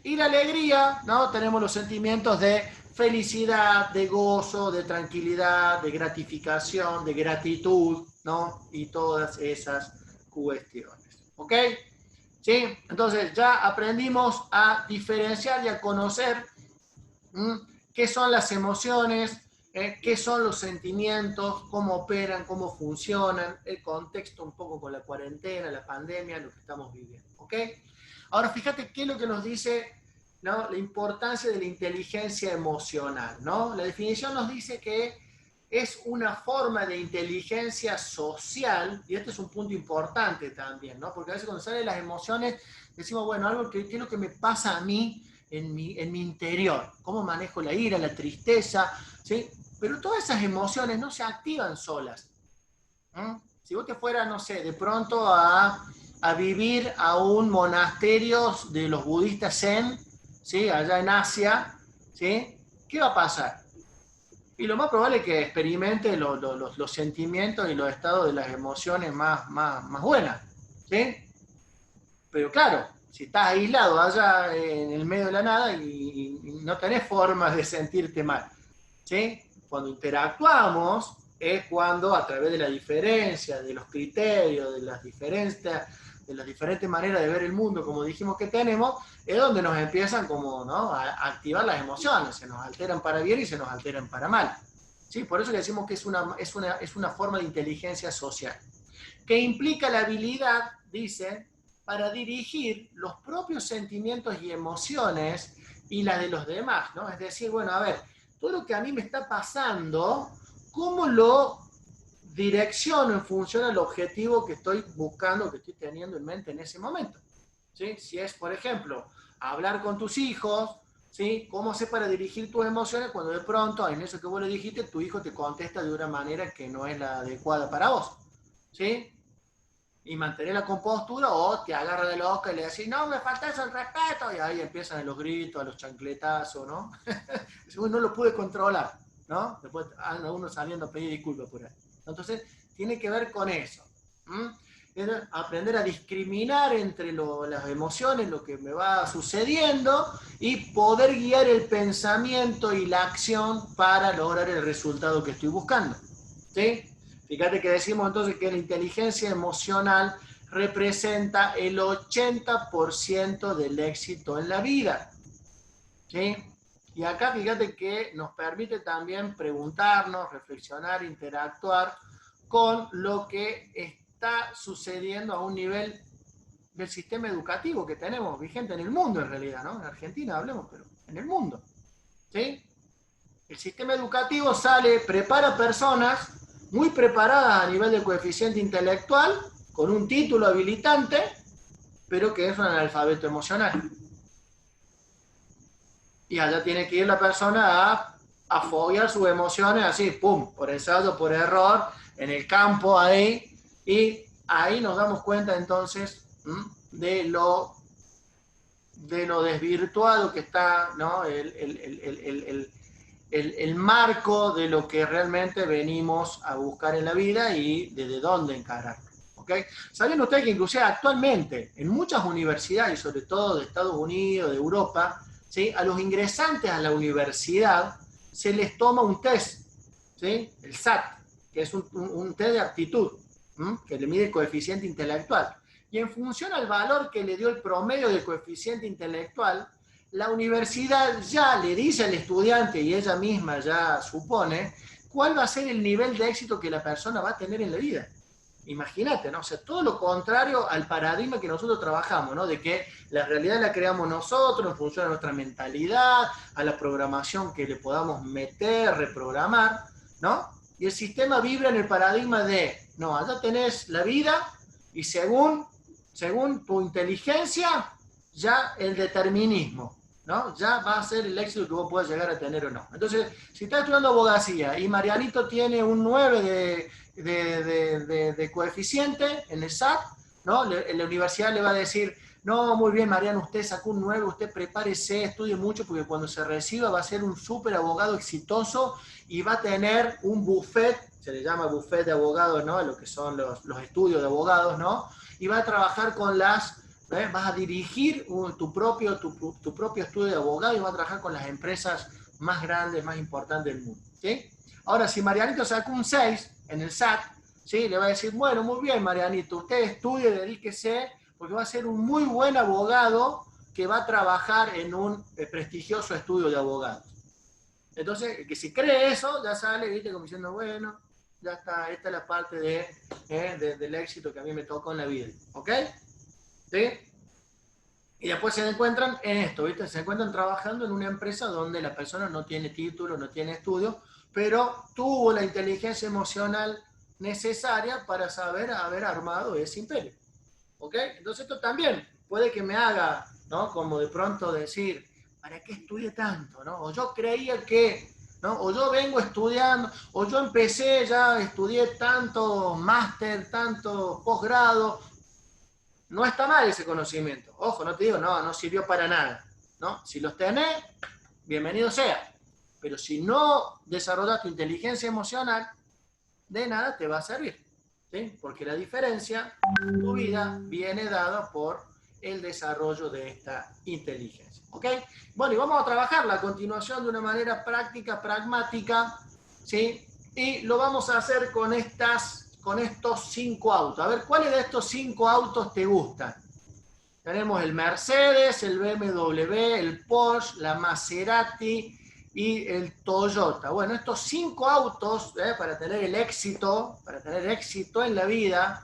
Speaker 1: Y la alegría, ¿no? Tenemos los sentimientos de felicidad, de gozo, de tranquilidad, de gratificación, de gratitud, ¿no? Y todas esas cuestiones, ¿ok? ¿Sí? Entonces ya aprendimos a diferenciar y a conocer qué son las emociones, qué son los sentimientos, cómo operan, cómo funcionan, el contexto un poco con la cuarentena, la pandemia, lo que estamos viviendo. ¿Ok? Ahora fíjate qué es lo que nos dice, ¿no?, la importancia de la inteligencia emocional, ¿no? La definición nos dice que es una forma de inteligencia social, y este es un punto importante también, ¿no? Porque a veces cuando salen las emociones decimos, bueno, algo que, ¿qué es lo que me pasa a mí en mi interior? ¿Cómo manejo la ira, la tristeza? ¿Sí? Pero todas esas emociones no se activan solas. Si vos te fueras, no sé, de pronto a vivir a un monasterio de los budistas Zen, ¿sí?, allá en Asia, ¿sí?, ¿qué va a pasar? Y lo más probable es que experimente los sentimientos y los estados de las emociones más buenas, ¿sí? Pero claro, si estás aislado allá en el medio de la nada y no tenés formas de sentirte mal, ¿sí? Cuando interactuamos es cuando a través de la diferencia, de los criterios, de las diferentes maneras de ver el mundo, como dijimos que tenemos, es donde nos empiezan como, ¿no?, a activar las emociones, se nos alteran para bien y se nos alteran para mal. ¿Sí? Por eso decimos que es una forma de inteligencia social, que implica la habilidad, dice, para dirigir los propios sentimientos y emociones y la de los demás, ¿no? Es decir, bueno, a ver, todo lo que a mí me está pasando, ¿cómo lo direcciono en función al objetivo que estoy buscando, que estoy teniendo en mente en ese momento? ¿Sí? Si es, por ejemplo, hablar con tus hijos, ¿sí?, ¿cómo hacer para dirigir tus emociones cuando de pronto, en eso que vos le dijiste, tu hijo te contesta de una manera que no es la adecuada para vos? ¿Sí? Y mantener la compostura, o te agarra de la boca y le decís, no, me falta eso el respeto, y ahí empiezan los gritos, a los chancletazos, ¿no? No lo pude controlar, ¿no? Después anda uno saliendo a pedir disculpas por ahí. Entonces, tiene que ver con eso. Aprender a discriminar entre las emociones, lo que me va sucediendo, y poder guiar el pensamiento y la acción para lograr el resultado que estoy buscando. ¿Sí? Fíjate que decimos entonces que la inteligencia emocional representa el 80% del éxito en la vida. ¿Sí? Y acá fíjate que nos permite también preguntarnos, reflexionar, interactuar con lo que está sucediendo a un nivel del sistema educativo que tenemos vigente en el mundo en realidad, ¿no? En Argentina hablemos, pero en el mundo. ¿Sí? El sistema educativo prepara personas muy preparadas a nivel de coeficiente intelectual, con un título habilitante, pero que es un analfabeto emocional. Y allá tiene que ir la persona a foguear sus emociones así, pum, por ensayo, por error, en el campo ahí, y ahí nos damos cuenta entonces de lo desvirtuado que está, ¿no?, el marco de lo que realmente venimos a buscar en la vida y desde dónde encararlo. ¿Okay? ¿Saben ustedes que inclusive actualmente en muchas universidades, y sobre todo de Estados Unidos, de Europa, ¿sí? A los ingresantes a la universidad se les toma un test, ¿sí? El SAT, que es un test de aptitud, que le mide el coeficiente intelectual. Y en función al valor que le dio el promedio del coeficiente intelectual, la universidad ya le dice al estudiante, y ella misma ya supone, cuál va a ser el nivel de éxito que la persona va a tener en la vida. Imagínate, ¿no? O sea, todo lo contrario al paradigma que nosotros trabajamos, ¿no? De que la realidad la creamos nosotros en función de nuestra mentalidad, a la programación que le podamos meter, reprogramar, ¿no? Y el sistema vibra en el paradigma de, no, allá tenés la vida y según tu inteligencia, ya el determinismo, ¿no? Ya va a ser el éxito que vos puedas llegar a tener o no. Entonces, si estás estudiando abogacía y Marianito tiene un 9 de coeficiente en el SAT, ¿no? La universidad le va a decir, no, muy bien, Mariano, usted sacó un 9, usted prepárese, estudie mucho, porque cuando se reciba va a ser un súper abogado exitoso y va a tener un buffet, se le llama buffet de abogados, ¿no? Lo que son los estudios de abogados, ¿no? Y va a trabajar con las, vas a dirigir tu propio estudio de abogado y vas a trabajar con las empresas más grandes, más importantes del mundo, ¿sí? Ahora, si Marianito sacó un 6 en el SAT, ¿sí? Le va a decir, bueno, muy bien, Marianito, usted estudie, dedíquese, porque va a ser un muy buen abogado que va a trabajar en un prestigioso estudio de abogados. Entonces, que si cree eso, ya sale, viste, como diciendo, bueno, ya está, esta es la parte del éxito que a mí me tocó en la vida, ¿ok? ¿Sí? Y después se encuentran en esto, ¿viste? Se encuentran trabajando en una empresa donde la persona no tiene título, no tiene estudio, pero tuvo la inteligencia emocional necesaria para saber haber armado ese imperio. ¿Ok? Entonces esto también puede que me haga, ¿no? Como de pronto decir, ¿para qué estudié tanto? ¿No? O yo creía que, ¿no? O yo vengo estudiando, o yo empecé ya, estudié tanto máster, tanto posgrado. No está mal ese conocimiento. Ojo, no te digo, no sirvió para nada. ¿No? Si los tenés, bienvenido sea. Pero si no desarrollas tu inteligencia emocional, de nada te va a servir. ¿Sí? Porque la diferencia, tu vida viene dada por el desarrollo de esta inteligencia. ¿Ok? Bueno, y vamos a trabajarla a continuación de una manera práctica, pragmática, ¿sí? Y lo vamos a hacer con estos 5 autos. A ver, ¿cuáles de estos 5 autos te gustan? Tenemos el Mercedes, el BMW, el Porsche, la Maserati y el Toyota. Bueno, estos 5 autos, para tener éxito en la vida,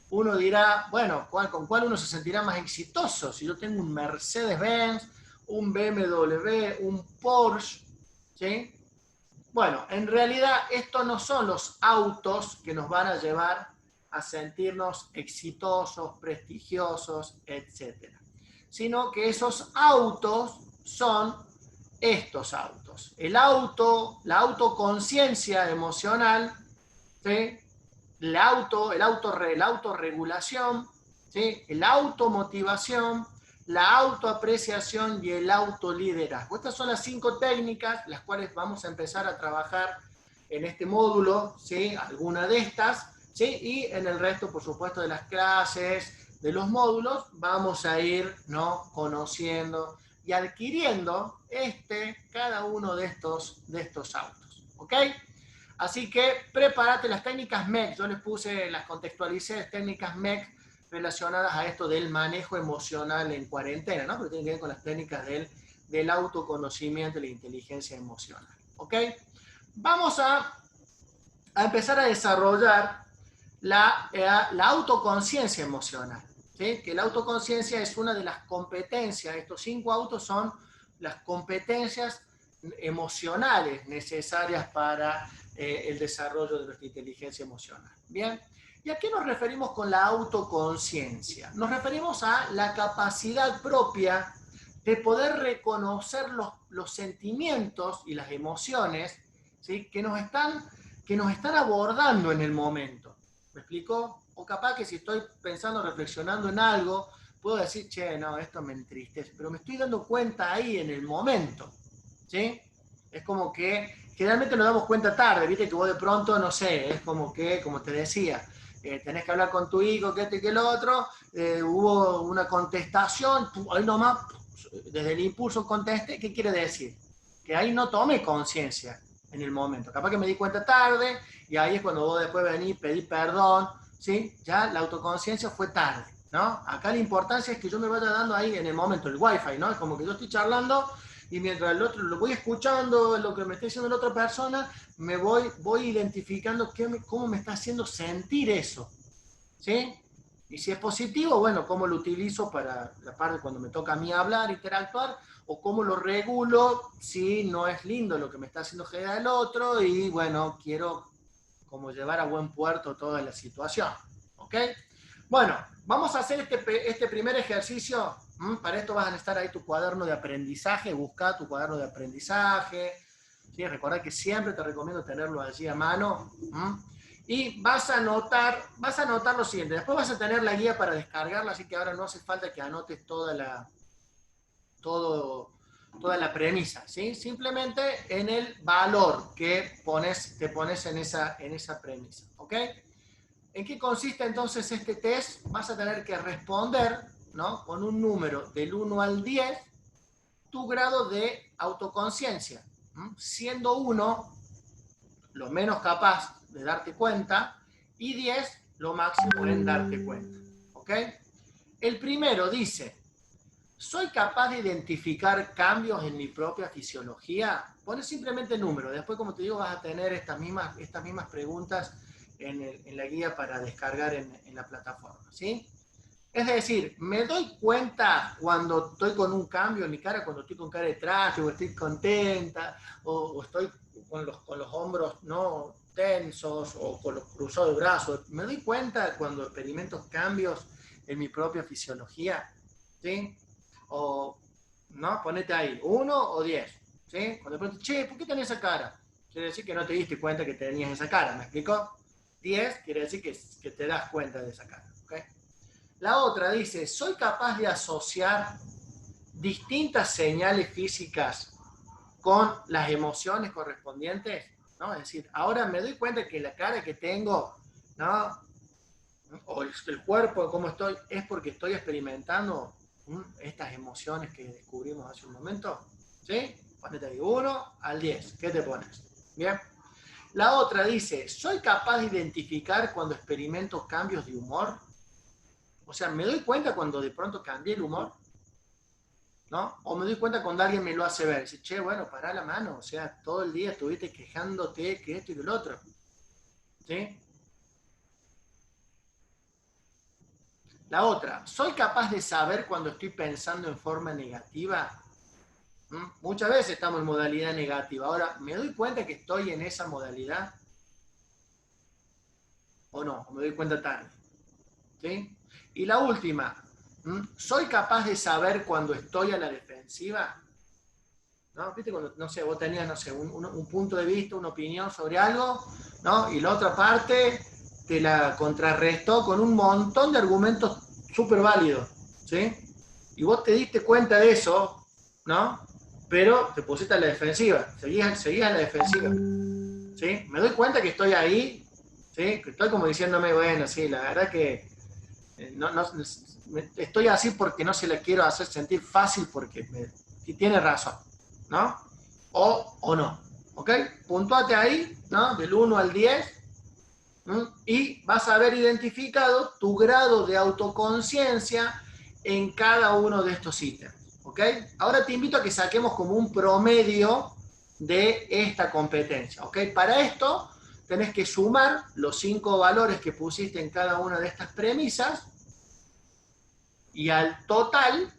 Speaker 1: uno dirá, bueno, ¿con cuál uno se sentirá más exitoso? Si yo tengo un Mercedes-Benz, un BMW, un Porsche, ¿sí? Bueno, en realidad estos no son los autos que nos van a llevar a sentirnos exitosos, prestigiosos, etc. Sino que esos autos son estos autos. El auto, la autoconciencia emocional, ¿sí? La autorregulación, ¿sí? La automotivación, la autoapreciación y el autoliderazgo. Estas son las 5 técnicas, las cuales vamos a empezar a trabajar en este módulo, ¿sí? Alguna de estas, ¿sí? Y en el resto, por supuesto, de las clases, de los módulos, vamos a ir, ¿no? Conociendo y adquiriendo cada uno de estos autos, ¿ok? Así que prepárate las técnicas MEC, yo les puse, las contextualicé, las técnicas MEC relacionadas a esto del manejo emocional en cuarentena, ¿no? Porque tiene que ver con las técnicas del autoconocimiento y la inteligencia emocional, ¿ok? Vamos a empezar a desarrollar la autoconciencia emocional, ¿sí? Que la autoconciencia es una de las competencias, estos 5 autos son las competencias emocionales necesarias para el desarrollo de nuestra inteligencia emocional. Bien, ¿y a qué nos referimos con la autoconciencia? Nos referimos a la capacidad propia de poder reconocer los sentimientos y las emociones, ¿sí? que nos están abordando en el momento. ¿Me explico? O capaz que si estoy pensando, reflexionando en algo, puedo decir, che, no, esto me entristece, pero me estoy dando cuenta ahí en el momento, ¿sí? Es como que generalmente nos damos cuenta tarde, viste que vos de pronto, no sé, es como que, como te decía, tenés que hablar con tu hijo, que esto y que lo otro, hubo una contestación, ahí nomás desde el impulso contesté, ¿qué quiere decir? Que ahí no tomé conciencia en el momento. Capaz que me di cuenta tarde y ahí es cuando vos después venís, pedí perdón, ¿sí? Ya la autoconciencia fue tarde, ¿no? Acá la importancia es que yo me vaya dando ahí en el momento el wifi, ¿no? Es como que yo estoy charlando y mientras el otro lo voy escuchando, lo que me está diciendo la otra persona, me voy identificando cómo me está haciendo sentir eso, ¿sí? Y si es positivo, bueno, cómo lo utilizo para la parte cuando me toca a mí hablar, interactuar, o cómo lo regulo si no es lindo lo que me está haciendo generar el otro y bueno, quiero como llevar a buen puerto toda la situación, ¿ok? Bueno, vamos a hacer este primer ejercicio. Para esto vas a necesitar ahí tu cuaderno de aprendizaje, busca tu cuaderno de aprendizaje, ¿sí? Recordá que siempre te recomiendo tenerlo allí a mano. Y vas a anotar lo siguiente. Después vas a tener la guía para descargarla, así que ahora no hace falta que anotes toda la premisa, ¿sí? Simplemente en el valor que te pones en esa premisa, ¿ok? ¿En qué consiste entonces este test? Vas a tener que responder, ¿no? Con un número del 1 al 10 tu grado de autoconciencia, siendo 1 lo menos capaz de darte cuenta y 10 lo máximo en darte cuenta, ¿ok? El primero dice, ¿soy capaz de identificar cambios en mi propia fisiología? Pone simplemente el número. Después, como te digo, vas a tener estas mismas preguntas en la guía para descargar en la plataforma, ¿sí? Es decir, me doy cuenta cuando estoy con un cambio en mi cara, cuando estoy con cara de traje, o estoy contenta, o estoy con los hombros no tensos, o con los cruzados de brazos. Me doy cuenta cuando experimento cambios en mi propia fisiología, ¿sí? O, ¿no? Ponete ahí, 1 o 10, ¿sí? Cuando pregunto, che, ¿por qué tenés esa cara? Quiere decir que no te diste cuenta que tenías esa cara, ¿me explico? 10 quiere decir que te das cuenta de esa cara, ¿ok? La otra dice, ¿soy capaz de asociar distintas señales físicas con las emociones correspondientes? ¿No? Es decir, ahora me doy cuenta que la cara que tengo, ¿no? O el cuerpo, cómo estoy, es porque estoy experimentando estas emociones que descubrimos hace un momento. ¿Sí? Ponete ahí 1 al 10. ¿Qué te pones? Bien. La otra dice, ¿soy capaz de identificar cuando experimento cambios de humor? O sea, me doy cuenta cuando de pronto cambié el humor, ¿no? O me doy cuenta cuando alguien me lo hace ver. Dice, che, bueno, pará la mano. O sea, todo el día estuviste quejándote que esto y que lo otro. ¿Sí? La otra, ¿soy capaz de saber cuando estoy pensando en forma negativa? Muchas veces estamos en modalidad negativa. Ahora, ¿me doy cuenta que estoy en esa modalidad? ¿O no? ¿O me doy cuenta tarde? ¿Sí? Y la última, ¿soy capaz de saber cuando estoy a la defensiva? ¿No? ¿Viste cuando, no sé, vos tenías, no sé, un punto de vista, una opinión sobre algo, ¿no? Y la otra parte te la contrarrestó con un montón de argumentos súper válidos, ¿sí? Y vos te diste cuenta de eso, ¿no? Pero te pusiste a la defensiva, seguías a la defensiva, ¿sí? Me doy cuenta que estoy ahí, ¿sí? Que estoy como diciéndome, bueno, sí, la verdad que estoy así porque no se la quiero hacer sentir fácil porque tiene razón, ¿no? O no, ¿ok? Puntuate ahí, ¿no? Del 1 al 10, y vas a haber identificado tu grado de autoconciencia en cada uno de estos ítems, ¿ok? Ahora te invito a que saquemos como un promedio de esta competencia, ¿ok? Para esto tenés que sumar los 5 valores que pusiste en cada una de estas premisas y al total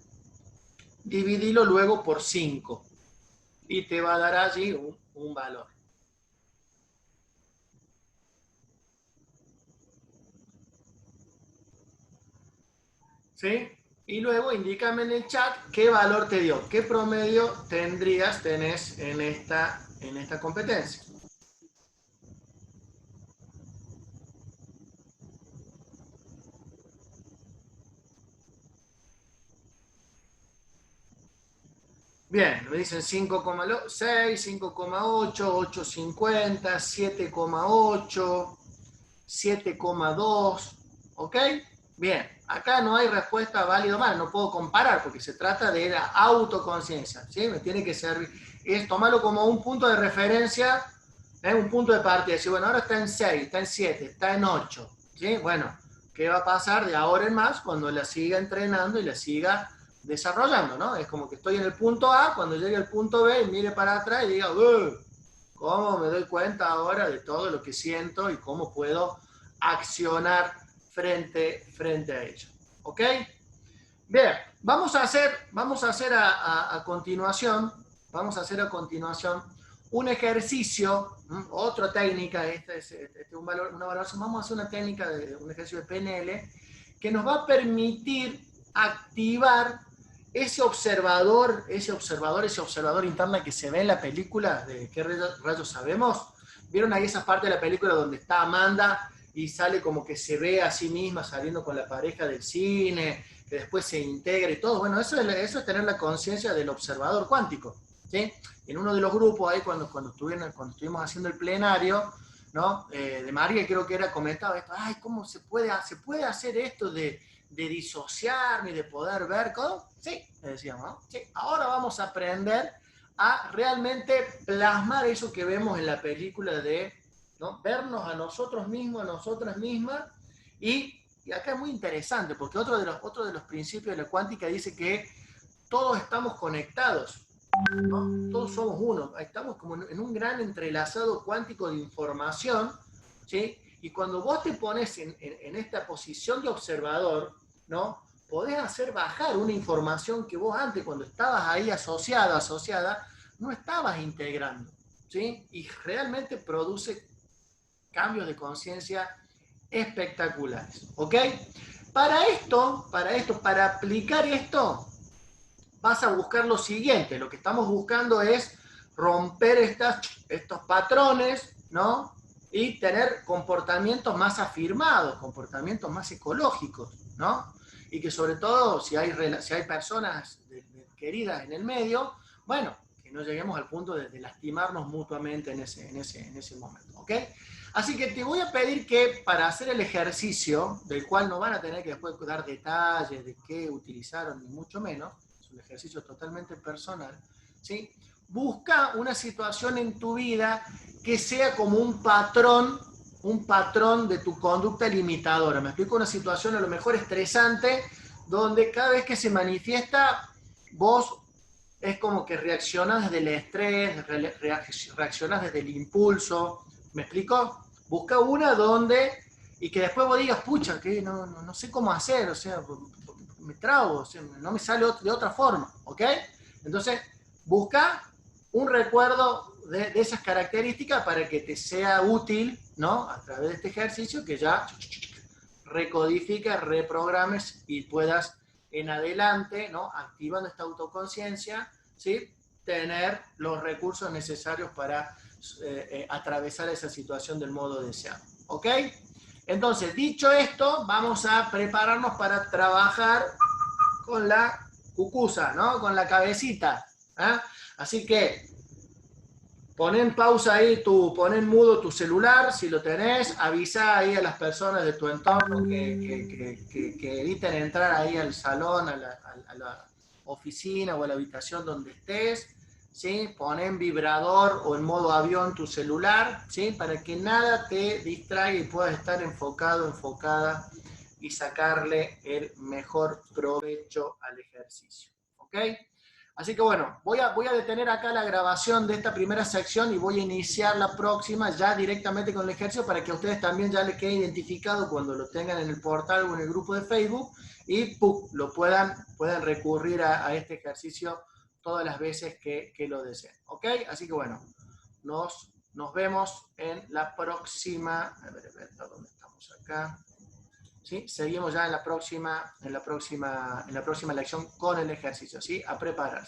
Speaker 1: dividirlo luego por 5 y te va a dar allí un valor. ¿Sí? Y luego indícame en el chat qué valor te dio, qué promedio tenés en esta competencia. Bien, me dicen 5,6, 5,8, 8,50, 7,8, 7,2, ¿ok? Bien, acá no hay respuesta válida o mal, no puedo comparar porque se trata de la autoconciencia, ¿sí? Me tiene que servir, es tomarlo como un punto de referencia, un punto de partida, decir, bueno, ahora está en 6, está en 7, está en 8, ¿sí? Bueno, ¿qué va a pasar de ahora en más cuando la siga entrenando y la siga desarrollando, ¿no? Es como que estoy en el punto A, cuando llegue al punto B y mire para atrás y diga, ¿cómo me doy cuenta ahora de todo lo que siento y cómo puedo accionar frente a ello? ¿Ok? Bien, vamos a hacer a continuación, un ejercicio, otra técnica, una valoración, vamos a hacer una técnica de un ejercicio de PNL que nos va a permitir activar ese observador interno que se ve en la película de ¿Qué rayos sabemos? ¿Vieron ahí esa parte de la película donde está Amanda y sale como que se ve a sí misma saliendo con la pareja del cine, que después se integra y todo? Bueno, eso es tener la conciencia del observador cuántico, ¿sí? En uno de los grupos ahí, cuando estuvimos haciendo el plenario, ¿no? De María, creo que era, comentaba esto, ay, ¿cómo se puede hacer esto de disociarme, de poder ver? ¿Cómo? Sí, le decíamos, ¿no? Sí, ahora vamos a aprender a realmente plasmar eso que vemos en la película de, ¿no?, vernos a nosotros mismos, a nosotras mismas, y acá es muy interesante, porque otro de los principios de la cuántica dice que todos estamos conectados, ¿no? Todos somos uno, estamos como en un gran entrelazado cuántico de información, ¿sí? Y cuando vos te pones en esta posición de observador, ¿no?, podés hacer bajar una información que vos antes, cuando estabas ahí asociada, no estabas integrando, ¿sí? Y realmente produce cambios de conciencia espectaculares, ¿ok? Para aplicar esto, vas a buscar lo siguiente. Lo que estamos buscando es romper estos patrones, ¿no? Y tener comportamientos más afirmados, comportamientos más ecológicos, ¿no? Y que sobre todo, si hay personas queridas en el medio, bueno, que no lleguemos al punto de lastimarnos mutuamente en ese momento, ¿ok? Así que te voy a pedir que para hacer el ejercicio, del cual no van a tener que después dar detalles de qué utilizaron, ni mucho menos, es un ejercicio totalmente personal, ¿sí? Busca una situación en tu vida que sea como un patrón de tu conducta limitadora. Me explico, una situación a lo mejor estresante, donde cada vez que se manifiesta, vos es como que reaccionas desde el estrés, reaccionas desde el impulso. ¿Me explico? Busca una donde, y que después vos digas, pucha, que no sé cómo hacer, o sea, me trabo, o sea, no me sale de otra forma, ¿ok? Entonces, busca un recuerdo de esas características para que te sea útil, ¿no?, a través de este ejercicio, que ya recodifiques, reprogrames y puedas en adelante, ¿no?, activando esta autoconciencia, ¿sí?, tener los recursos necesarios para atravesar esa situación del modo deseado. ¿Ok? Entonces, dicho esto, vamos a prepararnos para trabajar con la cucusa, ¿no?, con la cabecita. ¿Eh? Así que pon en pausa ahí, pon en mudo tu celular, si lo tenés, avisa ahí a las personas de tu entorno que eviten entrar ahí al salón, a la oficina o a la habitación donde estés, ¿sí? Pon en vibrador o en modo avión tu celular, ¿sí?, para que nada te distraiga y puedas estar enfocada y sacarle el mejor provecho al ejercicio. ¿Ok? Así que bueno, voy a detener acá la grabación de esta primera sección y voy a iniciar la próxima ya directamente con el ejercicio para que a ustedes también ya les quede identificado cuando lo tengan en el portal o en el grupo de Facebook y lo puedan recurrir a este ejercicio todas las veces que lo deseen. ¿Ok? Así que bueno, nos vemos en la próxima. A ver, ¿dónde estamos acá? ¿Sí? Seguimos ya en la próxima lección con el ejercicio, ¿sí? A prepararse.